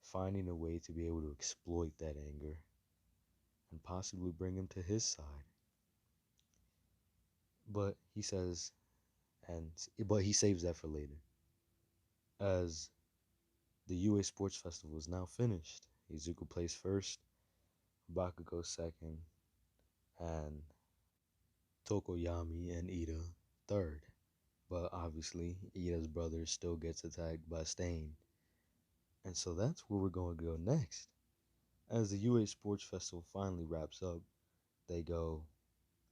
finding a way to be able to exploit that anger and possibly bring him to his side. But he says, but he saves that for later. As the UA Sports Festival is now finished, Izuku placed first, Bakugou second, and Tokoyami and Ida third. But obviously, Ida's brother still gets attacked by Stain. And so that's where we're going to go next. As the UA Sports Festival finally wraps up, they go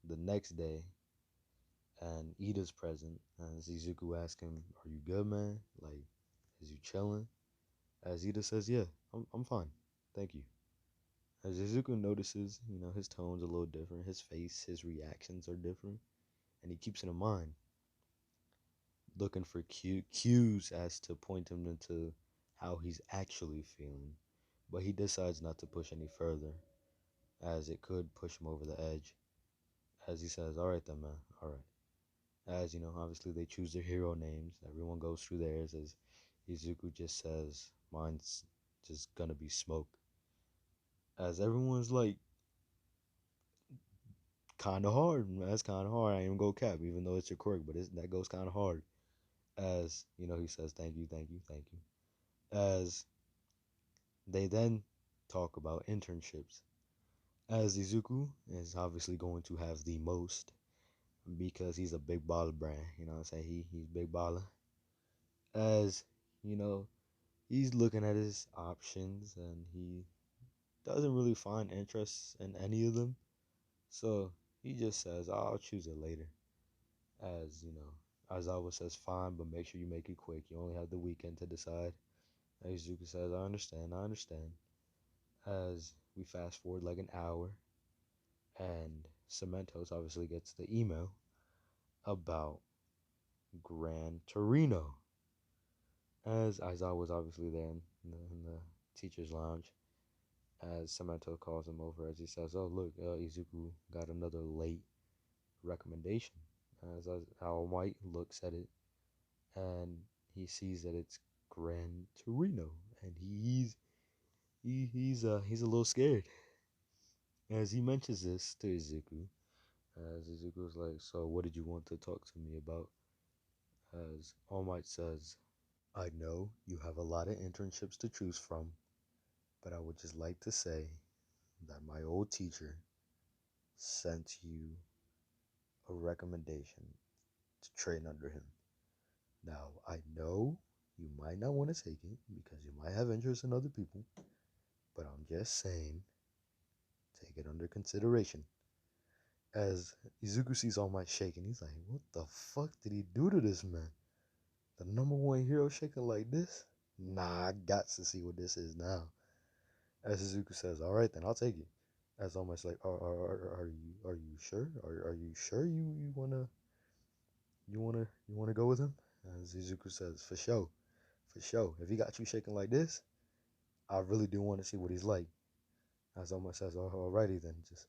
the next day, and Ida's present. As Izuku asks him, "Are you good, man? Like, is you chilling?" As Ida says, "Yeah, I'm fine. Thank you." As Izuku notices, his tone's a little different, his face, his reactions are different, and he keeps it in mind, looking for cues as to point him into how he's actually feeling. But he decides not to push any further, as it could push him over the edge. As he says, "All right then, man, all right." As obviously they choose their hero names. Everyone goes through theirs, as Izuku just says, "Mine's just gonna be Smoke." As everyone's like, kind of hard, man. That's kind of hard. I ain't even go cap, even though it's your quirk, but that goes kind of hard. As he says, "Thank you, thank you, thank you." As they then talk about internships, as Izuku is obviously going to have the most because he's a big baller brand. You know what I'm saying? He's big baller. As he's looking at his options and he doesn't really find interest in any of them. So he just says, "I'll choose it later." As Aizawa says, "Fine, but make sure you make it quick. You only have the weekend to decide." Izuku says, I understand. As we fast forward like an hour, and Cementos obviously gets the email about Gran Torino. As Aizawa was obviously there in the teacher's lounge, as Cemento calls him over, as he says, "Oh look, Izuku got another late recommendation." As All Might looks at it, and he sees that it's Gran Torino, and he's a little scared. As he mentions this to Izuku, as Izuku's like, "So what did you want to talk to me about?" As All Might says, "I know you have a lot of internships to choose from, but I would just like to say that my old teacher sent you a recommendation to train under him. Now, I know you might not want to take it because you might have interest in other people, but I'm just saying, take it under consideration." As Izuku sees All Might shaking, he's like, "What the fuck did he do to this man? The number one hero shaking like this? Nah, I got to see what this is now." As Izuku says, "All right, then I'll take it." As All Might's like, "Are you sure? Are you sure you wanna go with him?" As Izuku says, "For sure, for sure. If he got you shaking like this, I really do want to see what he's like." As All Might says, "Alrighty then, just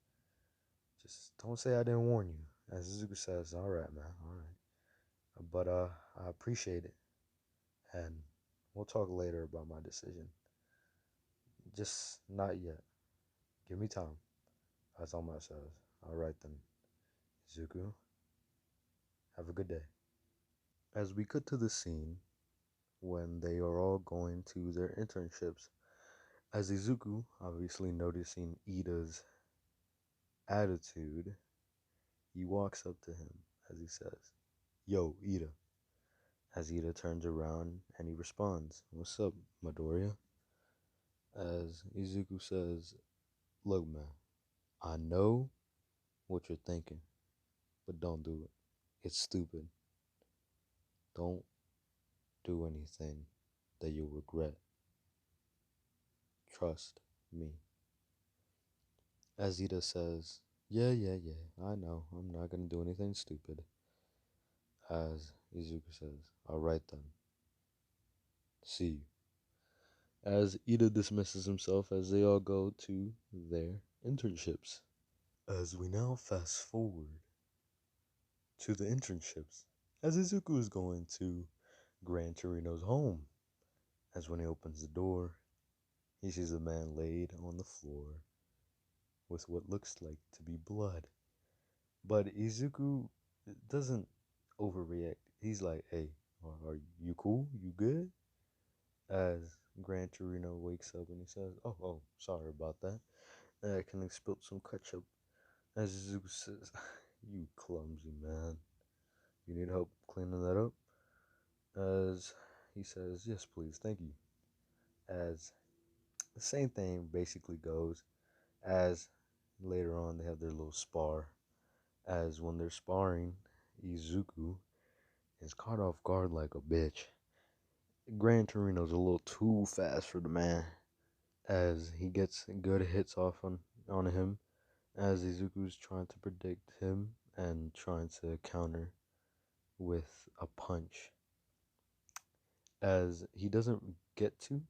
don't say I didn't warn you." As Izuku says, "All right, man, all right, but I appreciate it, and we'll talk later about my decision. Just not yet. Give me time." As All Might says, "All right then, Izuku, have a good day." As we cut to the scene when they are all going to their internships, as Izuku, obviously noticing Ida's attitude, he walks up to him as he says, "Yo, Ida." As Ida turns around and he responds, "What's up, Midoriya?" As Izuku says, "Look, man, I know what you're thinking, but don't do it. It's stupid. Don't do anything that you'll regret. Trust me." As Ida says, "Yeah, yeah, yeah, I know. I'm not gonna do anything stupid." As Izuku says, "All right then. See you." As Ida dismisses himself as they all go to their internships. As we now fast forward to the internships, as Izuku is going to Gran Torino's home, as when he opens the door, he sees a man laid on the floor with what looks like to be blood. But Izuku doesn't overreact. He's like, "Hey, are you cool? You good?" As Gran Torino wakes up and he says, "Oh, sorry about that. I can have spilt some ketchup." As Izuku says, "You clumsy man. You need help cleaning that up?" As he says, "Yes, please, thank you." As the same thing basically goes, as later on they have their little spar. As when they're sparring, Izuku is caught off guard like a bitch. Gran Torino's a little too fast for the man, as he gets good hits off on him, as Izuku's trying to predict him and trying to counter with a punch. As he doesn't get to,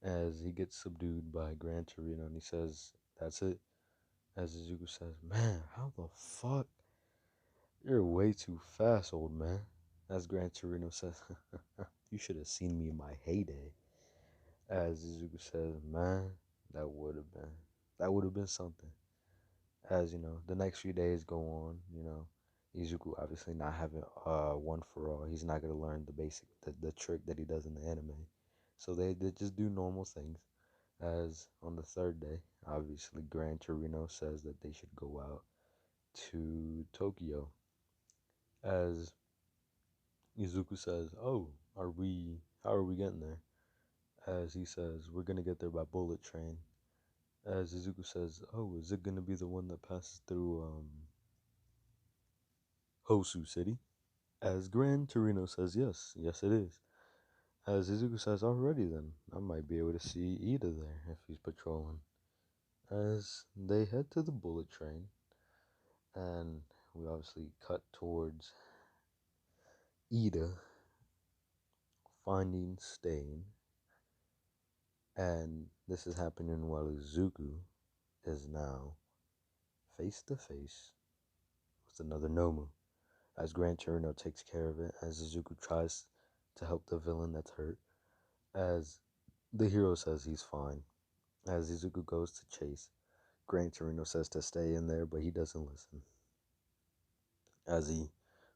as he gets subdued by Gran Torino and he says, "That's it." As Izuku says, "Man, how the fuck? You're way too fast, old man." As Gran Torino says, "You should have seen me in my heyday." As Izuku says, "Man, that would have been that would have been something." As the next few days go on, Izuku obviously not having one for all. He's not gonna learn the basic the trick that he does in the anime. So they just do normal things. As on the third day, obviously Gran Torino says that they should go out to Tokyo. As Izuku says, "Oh, how are we getting there?" As he says, "We're gonna get there by bullet train." As Izuku says, "Oh, is it gonna be the one that passes through Hosu City?" As Gran Torino says, "Yes, yes it is." As Izuku says, already then, I might be able to see Ida there if he's patrolling. As they head to the bullet train, and we obviously cut towards Ida finding Stain, and this is happening while Izuku is now face to face with another Nomu. As Gran Torino takes care of it, as Izuku tries to help the villain that's hurt, as the hero says he's fine. As Izuku goes to chase, Gran Torino says to stay in there, but he doesn't listen. As he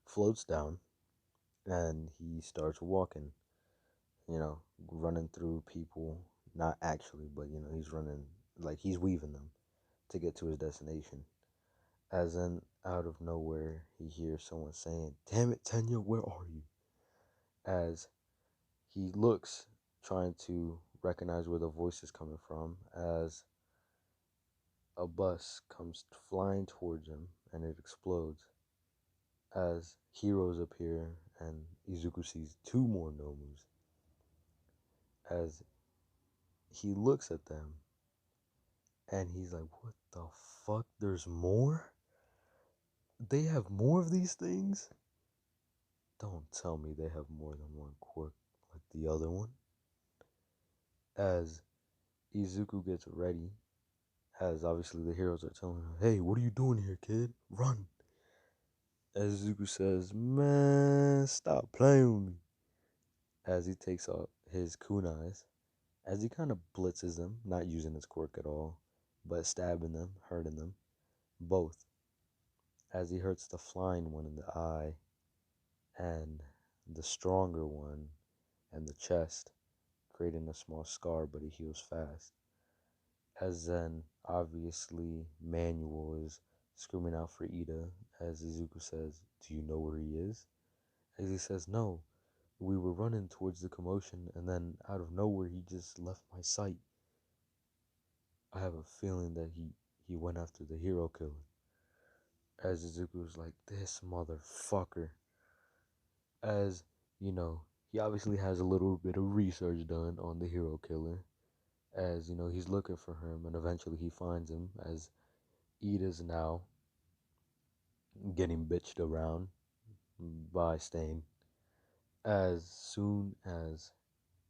floats down and he starts walking, running through people, not actually, but he's running like he's weaving them to get to his destination. As then out of nowhere, he hears someone saying, "Damn it, Tenya, where are you?" As he looks, trying to recognize where the voice is coming from, as a bus comes flying towards him and it explodes. As heroes appear and Izuku sees two more Nomus. As he looks at them and he's like, what the fuck? There's more? They have more of these things? Don't tell me they have more than one quirk like the other one. As Izuku gets ready, as obviously the heroes are telling him, hey, what are you doing here, kid? Run. As Izuku says, man, stop playing with me. As he takes off his kunais, as he kind of blitzes them, not using his quirk at all, but stabbing them, hurting them, both. As he hurts the flying one in the eye, and the stronger one and the chest, creating a small scar, but it heals fast. As then, obviously, Manuel is screaming out for Ida, as Izuku says, do you know where he is? As he says, no, we were running towards the commotion, and then out of nowhere, he just left my sight. I have a feeling that he went after the hero killer. As Izuku was like, this motherfucker. As, he obviously has a little bit of research done on the hero killer. As, he's looking for him, and eventually he finds him, as Ida's now getting bitched around by Stain. As soon as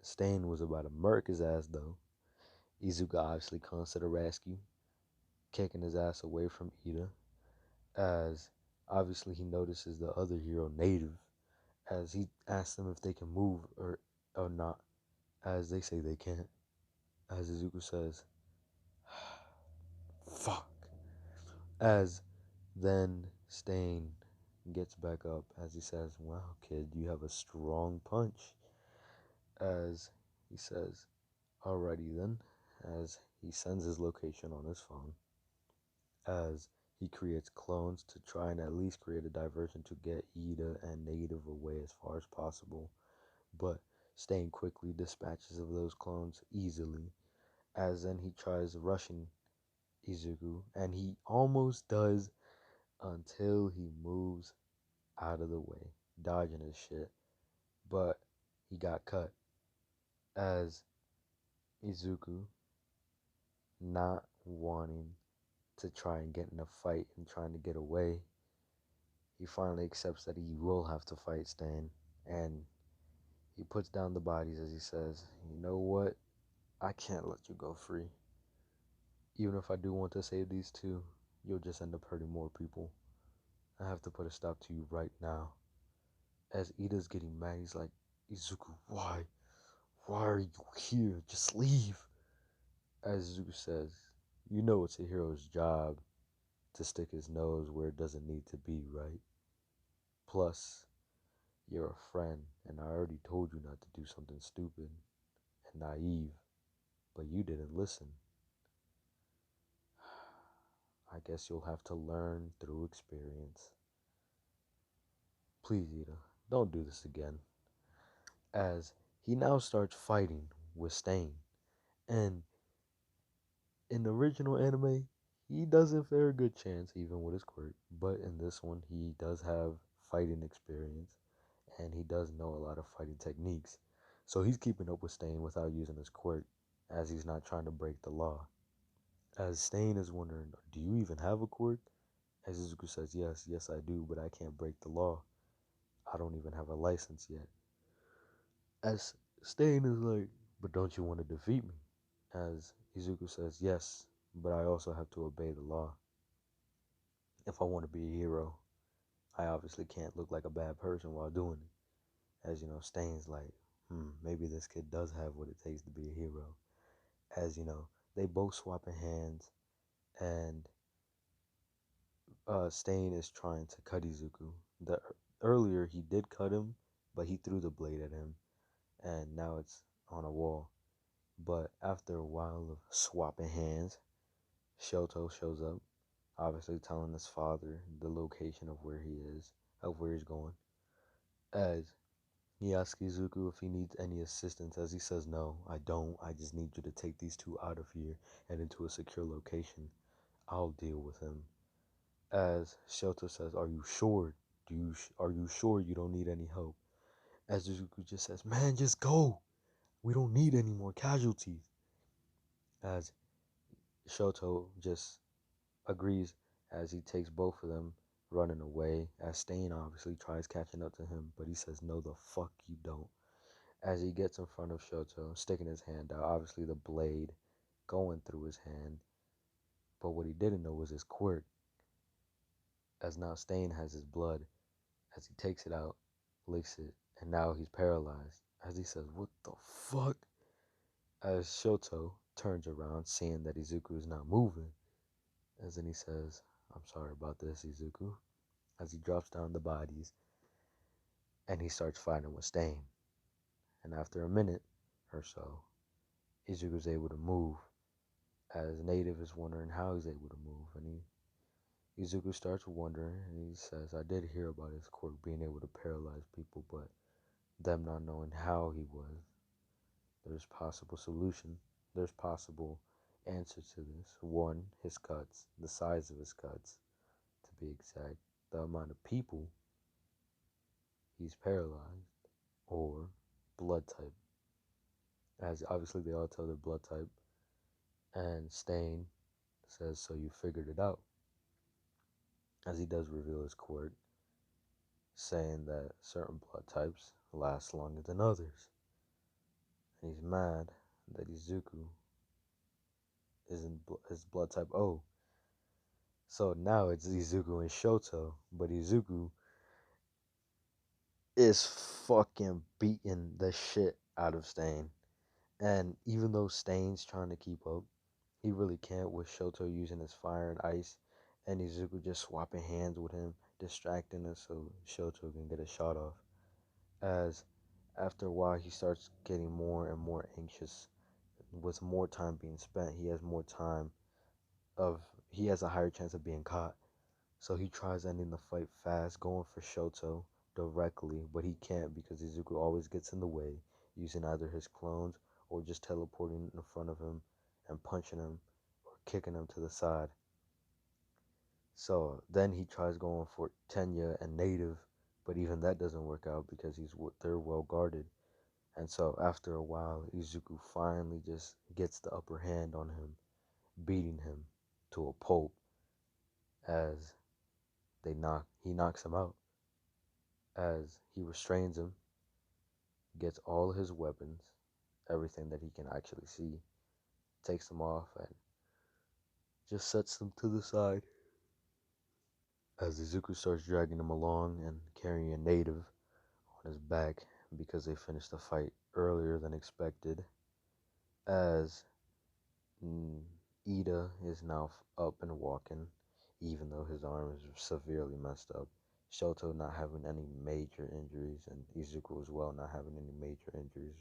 Stain was about to murk his ass, though, Izuku obviously comes to the rescue, kicking his ass away from Ida. As obviously he notices the other hero, Native, as he asks them if they can move or not, as they say they can't. As Izuku says, fuck. As then Stain gets back up, as he says, wow, kid, you have a strong punch. As he says, alrighty then, as he sends his location on his phone, as he creates clones to try and at least create a diversion to get Ida and Native away as far as possible, but Stain quickly dispatches of those clones easily, as then he tries rushing Izuku, and he almost does until he moves out of the way, dodging his shit, but he got cut, as Izuku, not wanting to try and get in a fight and trying to get away, he finally accepts that he will have to fight Stain, and he puts down the bodies as he says, you know what, I can't let you go free. Even if I do want to save these two, you'll just end up hurting more people. I have to put a stop to you right now. As Ida's getting mad, he's like, Izuku, why? Why are you here? Just leave. As Izuku says, you know it's a hero's job to stick his nose where it doesn't need to be, right? Plus, you're a friend, and I already told you not to do something stupid and naive, but you didn't listen. I guess you'll have to learn through experience. Please, Ida, don't do this again. As he now starts fighting with Stain, and in the original anime, he doesn't fare a good chance even with his quirk, but in this one, he does have fighting experience, and he does know a lot of fighting techniques. So he's keeping up with Stain without using his quirk, as he's not trying to break the law. As Stain is wondering, do you even have a quirk? As Izuku says, yes I do, but I can't break the law. I don't even have a license yet. As Stain is like, but don't you want to defeat me? As Izuku says, yes, but I also have to obey the law. If I want to be a hero, I obviously can't look like a bad person while doing it. As Stain's like, maybe this kid does have what it takes to be a hero. As they both swapping hands, and Stain is trying to cut Izuku. Earlier he did cut him, but he threw the blade at him, and now it's on a wall. But after a while of swapping hands, Shoto shows up, obviously telling his father the location of where he is, of where he's going. As he asks Izuku if he needs any assistance, as he says, no, I don't. I just need you to take these two out of here and into a secure location. I'll deal with him. As Shoto says, are you sure? Are you sure you don't need any help? As Izuku just says, man, just go. We don't need any more casualties. As Shoto just agrees, as he takes both of them running away, as Stain obviously tries catching up to him, but he says, no, the fuck you don't. As he gets in front of Shoto, sticking his hand out, obviously the blade going through his hand, but what he didn't know was his quirk, as now Stain has his blood, as he takes it out, licks it, and now he's paralyzed, as he says, what the fuck? As Shoto turns around, seeing that Izuku is not moving, as then he says, I'm sorry about this, Izuku, as he drops down the bodies, and he starts fighting with Stain. And after a minute or so, Izuku's able to move, as Native is wondering how he's able to move, and Izuku starts wondering, and he says, I did hear about his quirk being able to paralyze people, but them not knowing how he was, there's possible solution, there's possible answer to this. One, his cuts, the size of his cuts, to be exact, the amount of people he's paralyzed, or blood type. As obviously they all tell their blood type, and Stain says, so you figured it out. As he does reveal his quirk, saying that certain blood types last longer than others. And he's mad that Izuku his blood type O. So now it's Izuku and Shoto, but Izuku is fucking beating the shit out of Stain. And even though Stain's trying to keep up, he really can't, with Shoto using his fire and ice, and Izuku just swapping hands with him, distracting us so Shoto can get a shot off. As after a while he starts getting more and more anxious. With more time being spent, he has a higher chance of being caught. So he tries ending the fight fast, going for Shoto directly, but he can't because Izuku always gets in the way, using either his clones or just teleporting in front of him and punching him or kicking him to the side. So then he tries going for Tenya and Native, but even that doesn't work out because they're well guarded. And so after a while, Izuku finally just gets the upper hand on him, beating him to a pulp as he knocks him out. As he restrains him, gets all his weapons, everything that he can actually see, takes them off and just sets them to the side. As Izuku starts dragging him along and carrying a native on his back because they finished the fight earlier than expected. As Ida is now up and walking, even though his arm is severely messed up. Shoto not having any major injuries, and Izuku as well not having any major injuries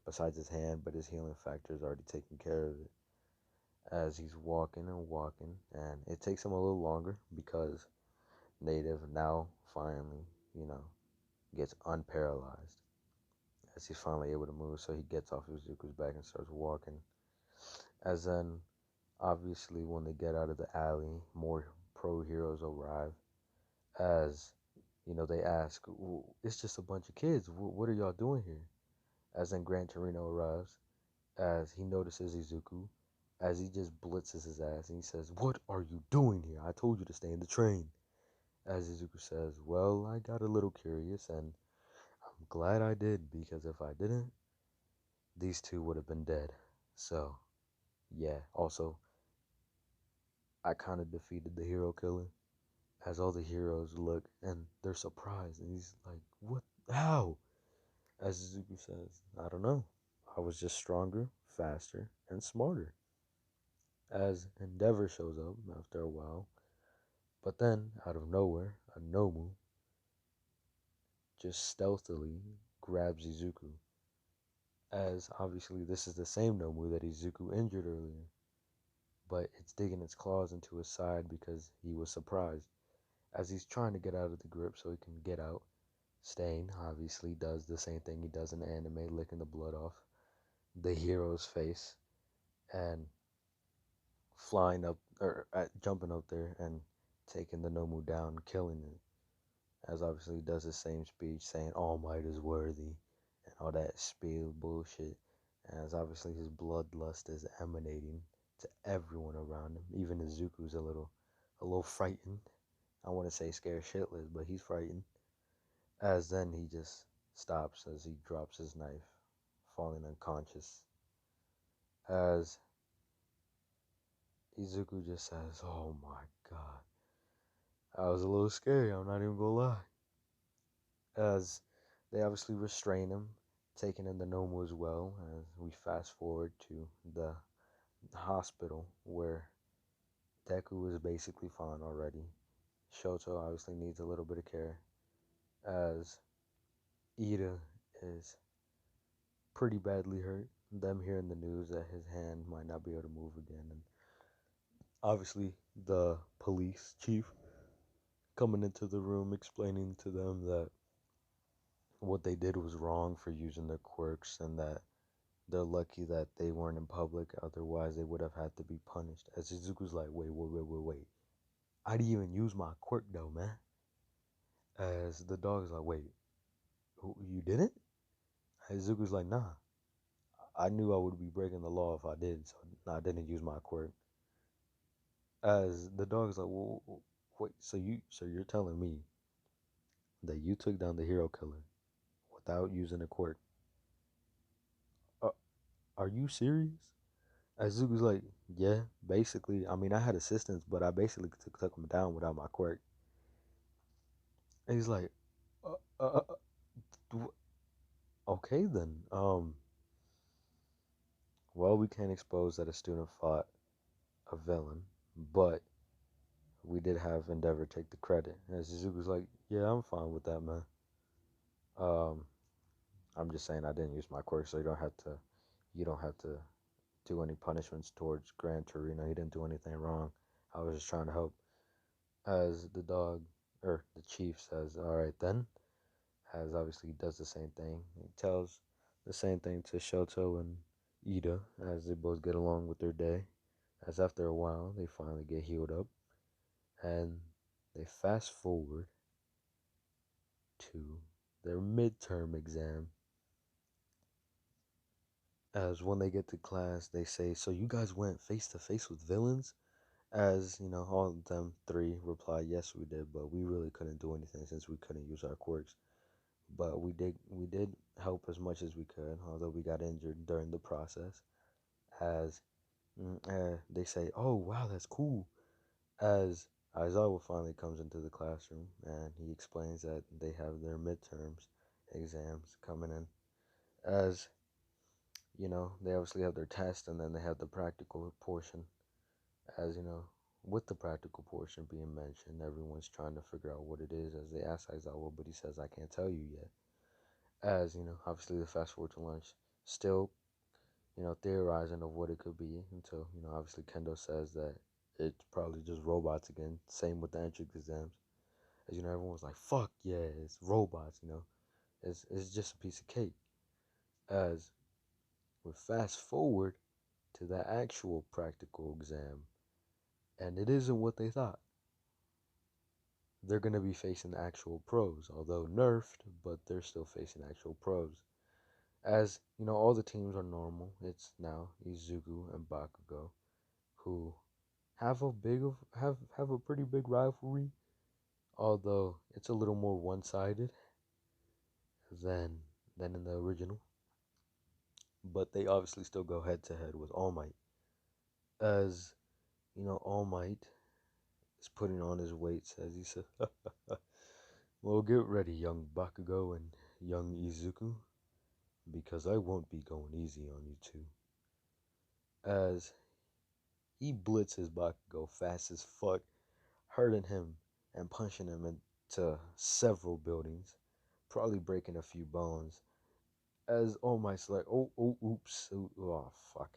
besides his hand, but his healing factor is already taking care of it. As he's walking and walking, and it takes him a little longer because Native now finally, gets unparalyzed as he's finally able to move, so he gets off Izuku's back and starts walking. As then, obviously, when they get out of the alley, more pro heroes arrive. As they ask, it's just a bunch of kids. What are y'all doing here? As then Gran Torino arrives, as he notices Izuku, as he just blitzes his ass and he says, "What are you doing here? I told you to stay in the train." As Izuku says, "Well, I got a little curious and I'm glad I did because if I didn't, these two would have been dead." So, yeah, also, I kind of defeated the hero killer as all the heroes look and they're surprised and he's like, "What? How?" As Izuku says, "I don't know. I was just stronger, faster, and smarter." As Endeavor shows up after a while, but then out of nowhere, a Nomu just stealthily grabs Izuku. As obviously this is the same Nomu that Izuku injured earlier, but it's digging its claws into his side because he was surprised. As he's trying to get out of the grip so he can get out, Stain obviously does the same thing he does in the anime, licking the blood off the hero's face and flying up or jumping up there and taking the Nomu down, killing it. As obviously he does the same speech saying All Might is worthy and all that spiel bullshit. As obviously his bloodlust is emanating to everyone around him. Even Izuku's a little frightened. I want to say scared shitless, but he's frightened. As then he just stops as he drops his knife, falling unconscious. As Izuku just says, "Oh my god." I was a little scary, I'm not even gonna lie. As they obviously restrain him, taking in the Nomu as well, as we fast forward to the hospital where Deku is basically fine already. Shoto obviously needs a little bit of care, as Ida is pretty badly hurt. Them hearing the news that his hand might not be able to move again, and obviously the police chief coming into the room explaining to them that what they did was wrong for using their quirks and that they're lucky that they weren't in public, otherwise they would have had to be punished. As Izuku's like, wait. I didn't even use my quirk though, man. As the dog's like, wait, you didn't? Izuku's like, nah. I knew I would be breaking the law if I did, so I didn't use my quirk. As the dog's like, well, wait, so you're telling me that you took down the hero killer without using a quirk? Uh, are you serious? Izuku's like, yeah, basically. I mean, I had assistance, but I basically took him down without my quirk. And he's like, uh, uh, uh, okay then. Well, we can't expose that a student fought a villain, but we did have Endeavor take the credit. And Suzuki's like, yeah, I'm fine with that, man. Um, I'm just saying I didn't use my quirk, so you don't have to do any punishments towards Gran Torino. He didn't do anything wrong. I was just trying to help. As the dog, or the chief says, all right then. As obviously he does the same thing. He tells the same thing to Shoto and Ida as they both get along with their day. As after a while, they finally get healed up and they fast forward to their midterm exam. As when they get to class, they say, "So you guys went face to face with villains?" As you know, all of them three reply, "Yes, we did, but we really couldn't do anything since we couldn't use our quirks. But we did help as much as we could, although we got injured during the process." As they say, "Oh wow, that's cool." As Aizawa finally comes into the classroom and he explains that they have their midterms exams coming in. As you know, they obviously have their test and then they have the practical portion. As you know, with the practical portion being mentioned, everyone's trying to figure out what it is as they ask Aizawa, but he says, "I can't tell you yet." As you know, obviously the fast forward to lunch, still, theorizing of what it could be until, obviously Kendo says that it's probably just robots again. Same with the entrance exams. As you know, everyone's like, fuck yeah, it's robots. It's just a piece of cake. As we fast forward to the actual practical exam, and it isn't what they thought. They're going to be facing actual pros, although nerfed, but they're still facing actual pros. As you know, all the teams are normal. It's now Izuku and Bakugou who have a pretty big rivalry, although it's a little more one-sided than in the original. But they obviously still go head to head with All Might. As you know, All Might is putting on his weights as he says, "Well, get ready, young Bakugou and young Izuku, because I won't be going easy on you two." As he blitzes Bakugou fast as fuck, hurting him and punching him into several buildings, probably breaking a few bones. As All Might's like, oops, oh, fuck.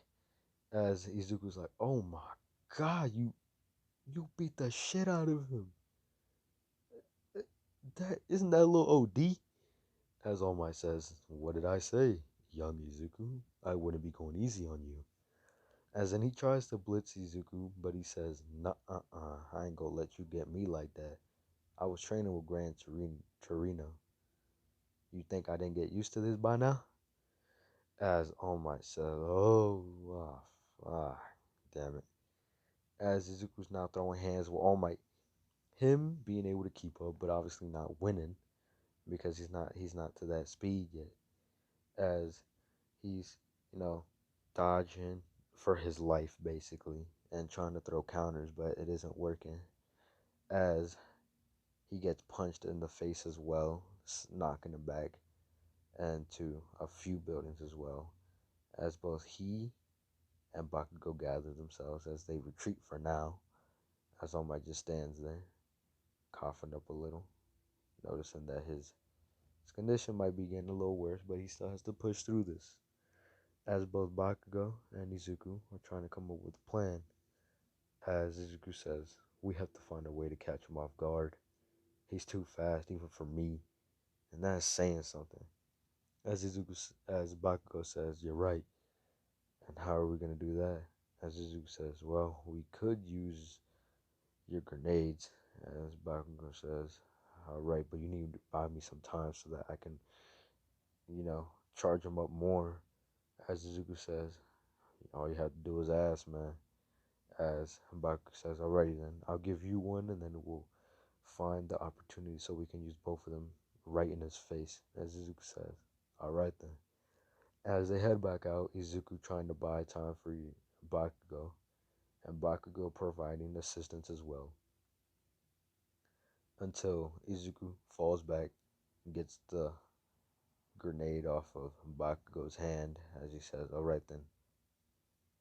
As Izuku's like, oh my god, you beat the shit out of him. That isn't that a little OD? As All Might says, what did I say, young Izuku? I wouldn't be going easy on you. As then he tries to blitz Izuku, but he says, nah, I ain't gonna let you get me like that. I was training with Gran Torino. You think I didn't get used to this by now? As All Might says, damn it. As Izuku's now throwing hands with All Might, him being able to keep up, but obviously not winning because he's not to that speed yet. As he's, you know, dodging for his life basically and trying to throw counters, but it isn't working. As he gets punched in the face as well, knocking him back and to a few buildings as well. As both he and Bakugou gather themselves as they retreat for now, as All Might just stands there, coughing up a little, noticing that his condition might be getting a little worse, but he still has to push through this. As both Bakugou and Izuku are trying to come up with a plan, as Izuku says, we have to find a way to catch him off guard. He's too fast, even for me, and that is saying something. As Bakugou says, you're right. And how are we gonna do that? As Izuku says, well, we could use your grenades. As Bakugou says, all right, but you need to buy me some time so that I can, charge him up more. As Izuku says, all you have to do is ask, man. As Baku says, alrighty then, I'll give you one and then we'll find the opportunity so we can use both of them right in his face. As Izuku says, alright then. As they head back out, Izuku trying to buy time for Bakugou, and Bakugou providing assistance as well. Until Izuku falls back and gets the grenade off of Bakugou's hand as he says, alright then.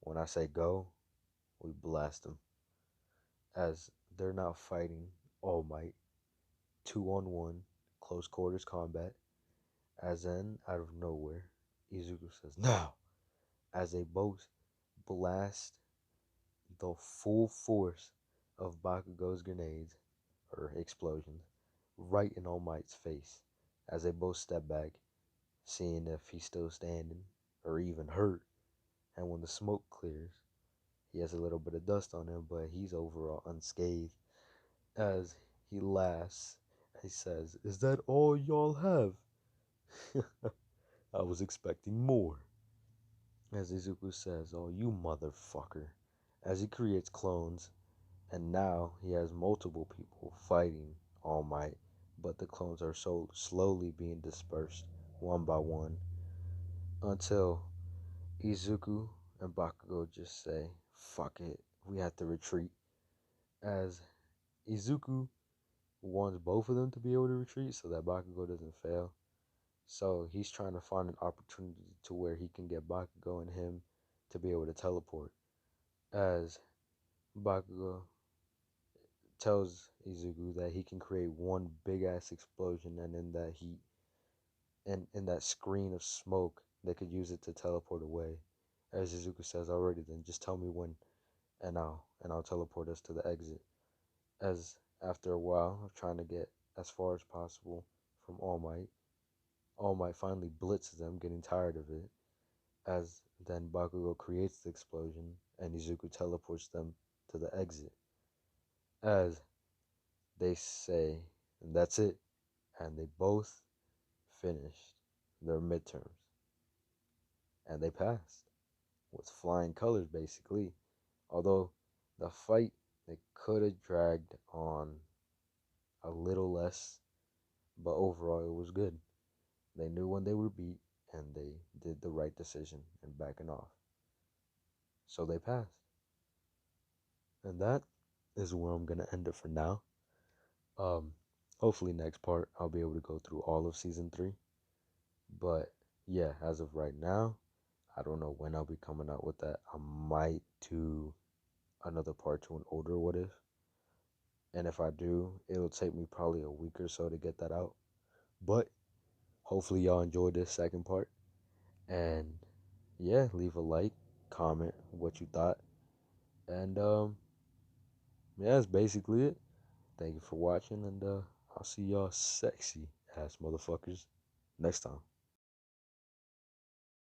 When I say go, we blast him. As they're now fighting All Might, 2-on-1, close quarters combat. As then, out of nowhere, Izuku says, now! As they both blast the full force of Bakugou's grenades, or explosions, right in All Might's face. As they both step back, seeing if he's still standing, or even hurt. And when the smoke clears, he has a little bit of dust on him, but he's overall unscathed. As he laughs, he says, is that all y'all have? I was expecting more. As Izuku says, oh, you motherfucker. As he creates clones, and now he has multiple people fighting All Might, but the clones are so slowly being dispersed one by one until Izuku and Bakugou just say, fuck it, we have to retreat. As Izuku wants both of them to be able to retreat so that Bakugou doesn't fail. So he's trying to find an opportunity to where he can get Bakugou and him to be able to teleport. As Bakugou tells Izuku that he can create one big ass explosion, and in that heat and in that screen of smoke, they could use it to teleport away. As Izuku says, already then, just tell me when, and I'll teleport us to the exit. As after a while of trying to get as far as possible from All Might finally blitzes them, getting tired of it. As then Bakugou creates the explosion, and Izuku teleports them to the exit. As they say, and that's it. And they both finished their midterms. and they passed with flying colors, basically. Although the fight, they could have dragged on a little less, but overall it was good. They knew when they were beat, and they did the right decision in backing off. So they passed. And that is where I'm gonna end it for now. Um, Hopefully next part I'll be able to go through all of season 3. But yeah, as of right now, I don't know when I'll be coming out with that. I might do another part to an older What If. And if I do, it'll take me probably a week or so to get that out. But hopefully y'all enjoyed this second part. And yeah, leave a like, comment what you thought. And yeah, that's basically it. Thank you for watching, and I'll see y'all sexy ass motherfuckers next time.